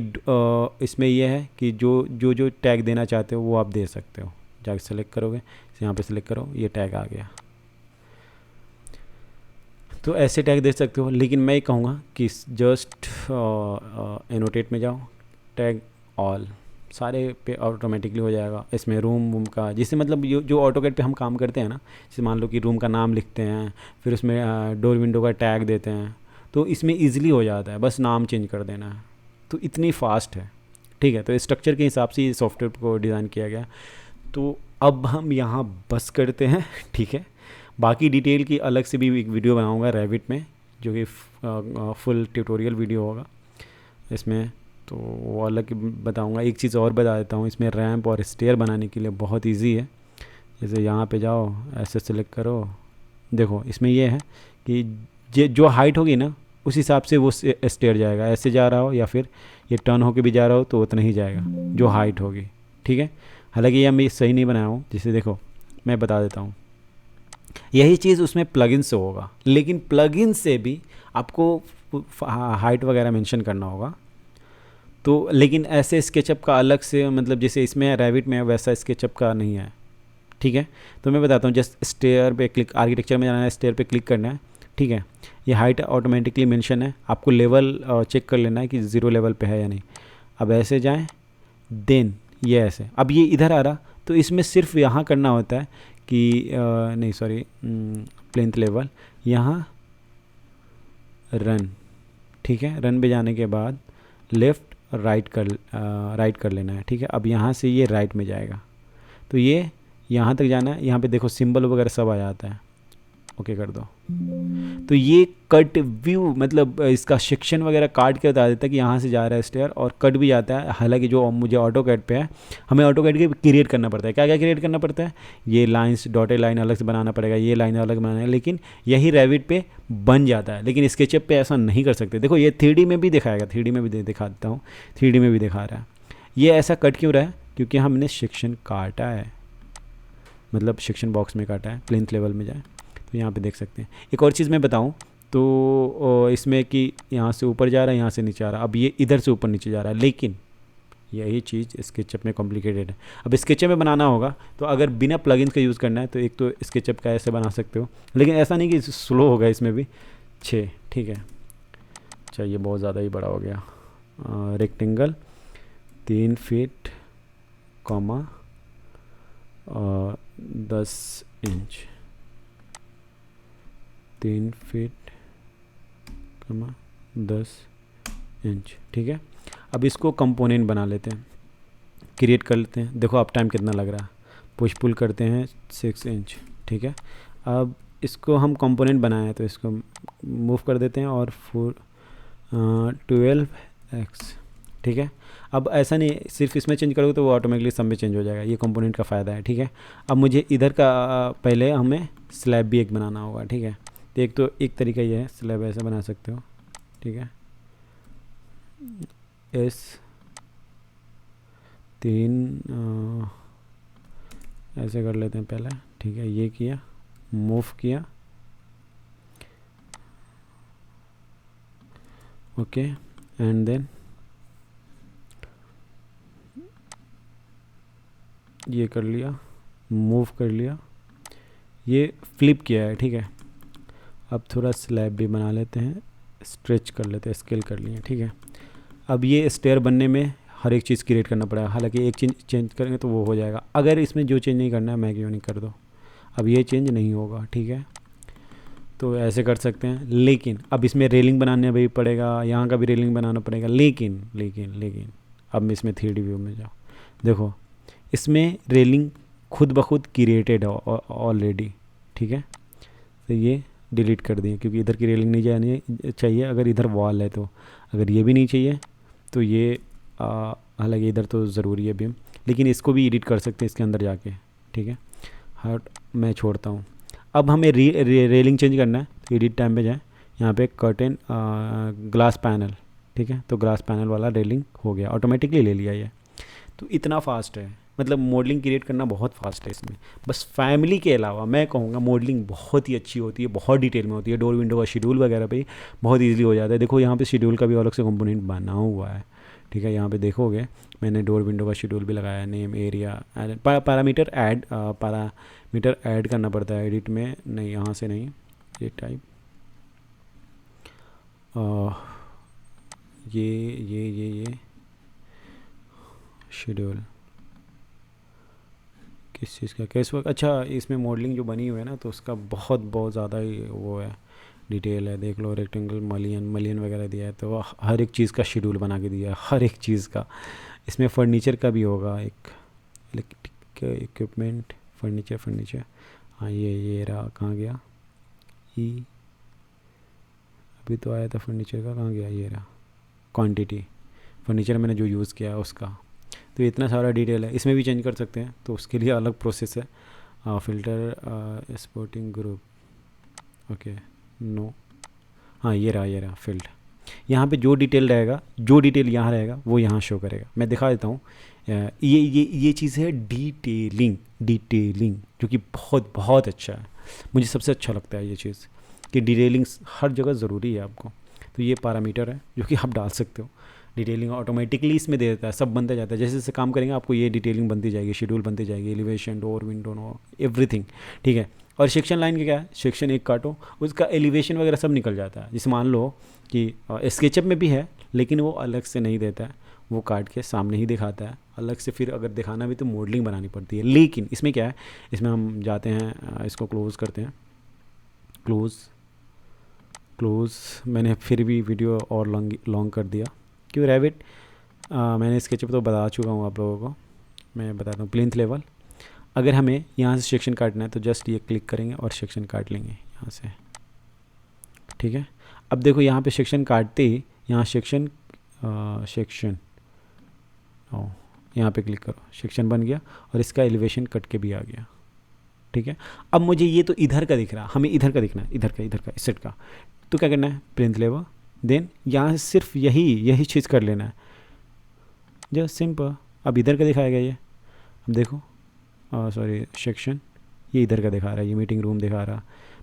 इसमें ये है कि जो टैग देना चाहते हो वो आप दे सकते हो। जाकर सेलेक्ट करोगे, यहाँ पे सेलेक्ट करो, ये टैग आ गया, तो ऐसे टैग दे सकते हो। लेकिन मैं कहूँगा कि जस्ट एनोटेट में जाओ, टैग ऑल, सारे पे ऑटोमेटिकली हो जाएगा। इसमें रूम का, जिससे मतलब जो ऑटोकैड पे हम काम करते हैं ना, जैसे मान लो कि रूम का नाम लिखते हैं, फिर उसमें डोर विंडो का टैग देते हैं, तो इसमें ईजिली हो जाता है, बस नाम चेंज कर देना है, तो इतनी फास्ट है, ठीक है। तो स्ट्रक्चर के हिसाब से सॉफ्टवेयर को डिज़ाइन किया गया। तो अब हम यहाँ बस करते हैं, ठीक है। बाकी डिटेल की अलग से भी एक वीडियो बनाऊंगा रेविट में, जो कि फुल ट्यूटोरियल वीडियो होगा। इसमें, तो वो अलग बताऊंगा। एक चीज़ और बता देता हूँ, इसमें रैंप और स्टेयर बनाने के लिए बहुत इजी है। जैसे यहाँ पे जाओ, ऐसे सेलेक्ट करो, देखो इसमें ये है कि जो हाइट होगी ना उस हिसाब से वो स्टेयर जाएगा। ऐसे जा रहा हो या फिर ये टर्न होके भी जा रहा हो तो उतना ही जाएगा जो हाइट होगी, ठीक है। हालांकि ये मैं सही नहीं बनाया हूँ, जैसे देखो मैं बता देता हूँ। यही चीज़ उसमें प्लगइन से होगा, लेकिन प्लगइन से भी आपको हाइट वगैरह मेंशन करना होगा। तो लेकिन ऐसे स्केचअप का अलग से, मतलब जैसे इसमें रैविट में वैसा स्केचअप का नहीं है, ठीक है। तो मैं बताता हूँ, जस्ट स्टेयर पे क्लिक, आर्किटेक्चर में जाना है, स्टेयर पे क्लिक करना है, ठीक है। ये हाइट ऑटोमेटिकली मेंशन है, आपको लेवल चेक कर लेना है कि 0 लेवल पे है या नहीं। अब ऐसे जाएं, देन ये ऐसे, अब ये इधर आ रहा, तो इसमें सिर्फ यहाँ करना होता है कि नहीं सॉरी, प्लेन्थ लेवल यहाँ रन, ठीक है। रन पे जाने के बाद लेफ़्ट राइट कर लेना है, ठीक है। अब यहाँ से ये राइट में जाएगा, तो ये यहाँ तक जाना है। यहाँ पे देखो सिंबल वगैरह सब आ जाता है, ओके कर दो। तो ये कट व्यू, मतलब इसका सेक्शन वगैरह काट के बता देता है कि यहाँ से जा रहा है स्टेयर, और कट भी जाता है। हालांकि जो मुझे ऑटो कैड पे है, हमें ऑटो कैड के क्रिएट करना पड़ता है। क्या क्या क्रिएट करना पड़ता है? ये लाइंस, डॉटेड लाइन अलग से बनाना पड़ेगा, ये लाइन अलग बनाना है, लेकिन यही रेविट पे बन जाता है। लेकिन स्केचअप पे ऐसा नहीं कर सकते। देखो ये 3D में भी दिखाएगा, 3D में भी दिखा देता हूँ, 3D में भी दिखा रहा है। ये ऐसा कट क्यों रहा है? क्योंकि हमने सेक्शन काटा है, मतलब सेक्शन बॉक्स में काटा है। प्लेन्थ लेवल में जाए तो यहाँ पे देख सकते हैं। एक और चीज़ मैं बताऊँ तो इसमें कि यहाँ से ऊपर जा रहा है, यहाँ से नीचे आ रहा है। अब ये इधर से ऊपर नीचे जा रहा है, लेकिन यही चीज़ स्केचअप में कॉम्प्लिकेटेड है। अब स्केचअप में बनाना होगा तो अगर बिना प्लगइन्स का यूज़ करना है तो एक तो स्केचअप का ऐसे बना सकते हो, लेकिन ऐसा नहीं कि स्लो होगा इसमें भी 6, ठीक है। अच्छा ये बहुत ज़्यादा ही बड़ा हो गया। Rectangle 3 feet, 10 inch, 3 feet, 10 inch, ठीक है। अब इसको कंपोनेंट बना लेते हैं, क्रिएट कर लेते हैं। देखो अब टाइम कितना लग रहा है। पुश पुल करते हैं 6 इंच, ठीक है। अब इसको हम कंपोनेंट बनाए हैं तो इसको मूव कर देते हैं और 12x, ठीक है। अब ऐसा नहीं सिर्फ इसमें चेंज करोगे तो वो ऑटोमेटिकली सब में चेंज हो जाएगा। ये कंपोनेंट का फ़ायदा है, ठीक है। अब मुझे इधर का पहले हमें स्लैब भी एक बनाना होगा, ठीक है। तो एक तरीका ये है, स्लैब ऐसे बना सकते हो, ठीक है। S3 ऐसे कर लेते हैं पहले, ठीक है। ये किया, मूव किया, ओके, एंड देन ये कर लिया, मूव कर लिया, ये फ्लिप किया है, ठीक है। अब थोड़ा स्लैब भी बना लेते हैं, स्ट्रेच कर लेते हैं, स्केल कर लिए, ठीक है। अब ये स्टेयर बनने में हर एक चीज़ क्रिएट करना पड़ेगा। हालांकि एक चीज़ चेंज करेंगे तो वो हो जाएगा। अगर इसमें जो चेंज नहीं करना है मैं क्यों नहीं कर दो, अब ये चेंज नहीं होगा, ठीक है। तो ऐसे कर सकते हैं। लेकिन अब इसमें रेलिंग बनाने भी पड़ेगा, यहाँ का भी रेलिंग बनाना पड़ेगा। लेकिन लेकिन लेकिन अब इसमें 3D व्यू में जाओ, देखो इसमें रेलिंग खुद ब खुद क्रिएटेड है ऑलरेडी, ठीक है। तो ये डिलीट कर दिए क्योंकि इधर की रेलिंग नहीं जानी चाहिए। अगर इधर वॉल है तो, अगर ये भी नहीं चाहिए तो ये हालांकि इधर तो ज़रूरी है बीम, लेकिन इसको भी एडिट कर सकते हैं इसके अंदर जाके, ठीक है। हट मैं छोड़ता हूँ। अब हमें रेलिंग चेंज करना है तो एडिट टाइम पे जाएँ, यहाँ पे कर्टेन ग्लास पैनल, ठीक है। तो ग्लास पैनल वाला रेलिंग हो गया, ऑटोमेटिकली ले लिया ये। तो इतना फास्ट है, मतलब मॉडलिंग क्रिएट करना बहुत फास्ट है इसमें। बस फैमिली के अलावा मैं कहूँगा मॉडलिंग बहुत ही अच्छी होती है, बहुत डिटेल में होती है। डोर विंडो का शेड्यूल वगैरह पे बहुत इजीली हो जाता है। देखो यहाँ पे शेड्यूल का भी अलग से कंपोनेंट बना हुआ है, ठीक है। यहाँ पे देखोगे मैंने डोर विंडो का शेड्यूल भी लगाया है, नेम, एरिया, पैरामीटर ऐड करना पड़ता है एडिट में, नहीं यहाँ से नहीं, ये टाइप ये शेड्यूल किस चीज़ का कैसे वक्त। अच्छा इसमें मॉडलिंग जो बनी हुई है ना तो उसका बहुत ज़्यादा ही वो है, डिटेल है। देख लो रेक्टेंगल मलियन वगैरह दिया है, तो हर एक चीज़ का शेड्यूल बना के दिया है, हर एक चीज़ का। इसमें फर्नीचर का भी होगा, एक इलेक्ट्रिक इक्विपमेंट, फर्नीचर, हाँ ये रहा, कहाँ गया अभी तो आया था फर्नीचर का, कहाँ गया, ये रहा क्वांटिटी, फर्नीचर मैंने जो यूज़ किया है उसका। तो इतना सारा डिटेल है, इसमें भी चेंज कर सकते हैं, तो उसके लिए अलग प्रोसेस है। Filter sporting group, okay, no, हाँ ये रहा फील्ड। यहाँ पे जो डिटेल रहेगा, जो डिटेल यहाँ रहेगा वो यहाँ शो करेगा। मैं दिखा देता हूँ। ये चीज़ है डिटेलिंग जो कि बहुत बहुत अच्छा है, मुझे सबसे अच्छा लगता है ये चीज़ कि डिटेलिंग हर जगह ज़रूरी है आपको। तो ये पैरामीटर है जो कि आप डाल सकते हो। डिटेलिंग ऑटोमेटिकली इसमें दे देता है, सब बनता जाता है। जैसे जैसे काम करेंगे आपको ये डिटेलिंग बनती जाएगी, शेड्यूल बनती जाएगी, एलिवेशन, डोर, विंडो, एवरीथिंग, ठीक है। और सेक्शन लाइन का क्या है, सेक्शन एक काटो उसका एलिवेशन वगैरह सब निकल जाता है। जैसे मान लो कि स्केचअप में भी है लेकिन वो अलग से नहीं देता है, वो काट के सामने ही दिखाता है। अलग से फिर अगर दिखाना भी तो मॉडलिंग बनानी पड़ती है। लेकिन इसमें क्या है, इसमें हम जाते हैं, इसको क्लोज़ करते हैं, क्लोज़। मैंने फिर भी वीडियो और लॉन्ग कर दिया क्यों। रैविट मैंने स्केचअप तो बता चुका हूँ आप लोगों को, मैं बताता हूँ। प्लिंथ लेवल, अगर हमें यहाँ से सेक्शन काटना है तो जस्ट ये क्लिक करेंगे और सेक्शन काट लेंगे यहाँ से, ठीक है। अब देखो यहाँ पे सेक्शन काटते ही यहाँ सेक्शन यहाँ पे क्लिक करो, सेक्शन बन गया और इसका एलिवेशन कट के भी आ गया, ठीक है। अब मुझे ये तो इधर का दिख रहा, हमें इधर का दिखना है, इधर का इस सेट का। तो क्या करना है, प्लिंथ लेवल, देन यहाँ से सिर्फ यही चीज़ कर लेना है, जस्ट सिंपल। अब इधर का दिखाएगा ये, अब देखो, सॉरी सेक्शन, ये इधर का दिखा रहा है, ये मीटिंग रूम दिखा रहा।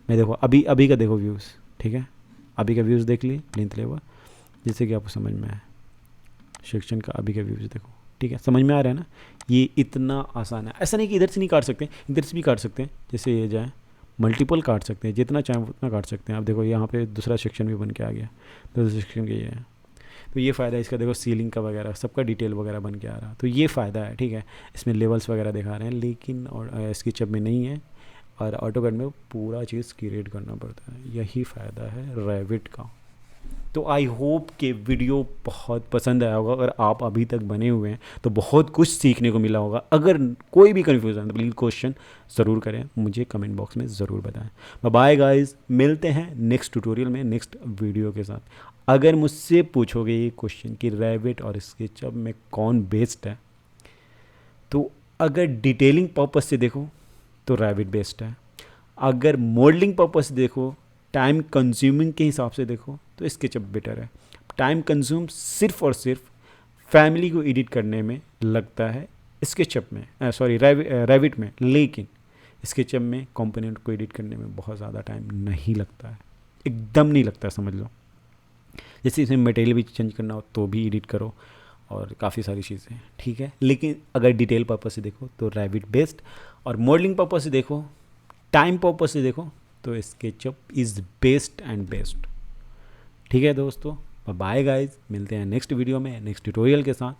मैं देखो अभी का देखो व्यूज़, ठीक है, अभी का व्यूज़ देख लिए प्लिंथ लेवल, जैसे कि आपको समझ में आए। सेक्शन का अभी का व्यूज़ देखो, ठीक है, समझ में आ रहा है ना। ये इतना आसान है, ऐसा नहीं कि इधर से नहीं काट सकते, इधर से भी काट सकते हैं। जैसे ये जाए मल्टीपल काट सकते हैं, जितना चाहें उतना काट सकते हैं। आप देखो यहाँ पे दूसरा सेक्शन भी बन के आ गया, दूसरा सेक्शन के ये है। तो ये फ़ायदा है इसका, देखो सीलिंग का वगैरह सबका डिटेल वगैरह बन के आ रहा, तो ये फ़ायदा है, ठीक है। इसमें लेवल्स वगैरह दिखा रहे हैं, लेकिन और स्केचअप में नहीं है, और ऑटोकैड में पूरा चीज़ क्रिएट करना पड़ता है। यही फ़ायदा है रैविट का। तो आई होप कि वीडियो बहुत पसंद आया होगा। अगर आप अभी तक बने हुए हैं तो बहुत कुछ सीखने को मिला होगा। अगर कोई भी कन्फ्यूज़न है तो प्लीज़ क्वेश्चन ज़रूर करें, मुझे कमेंट बॉक्स में ज़रूर बताएं। बाय गाइस, मिलते हैं नेक्स्ट ट्यूटोरियल में, नेक्स्ट वीडियो के साथ। अगर मुझसे पूछोगे ये क्वेश्चन कि रैविट और स्केचअप में कौन बेस्ट है, तो अगर डिटेलिंग पर्पस से देखो तो रैविट बेस्ट है। अगर मॉडलिंग पर्पस से देखो, टाइम कंज्यूमिंग के हिसाब से देखो तो स्केचअप बेटर है। टाइम कंज्यूम सिर्फ और सिर्फ फैमिली को एडिट करने में लगता है स्केचअप में, सॉरी रैविट में, लेकिन स्केचअप में कंपोनेंट को एडिट करने में बहुत ज़्यादा टाइम नहीं लगता है, एकदम नहीं लगता, समझ लो। जैसे इसमें मटेरियल भी चेंज करना हो तो भी एडिट करो, और काफ़ी सारी चीज़ें, ठीक है। लेकिन अगर डिटेल पर्पस से देखो तो रैविट बेस्ट, और मॉडलिंग पर्पस से देखो, टाइम पर्पस से देखो तो SketchUp is best and best, ठीक है दोस्तों। बाय गाइज, मिलते हैं नेक्स्ट वीडियो में नेक्स्ट ट्यूटोरियल के साथ।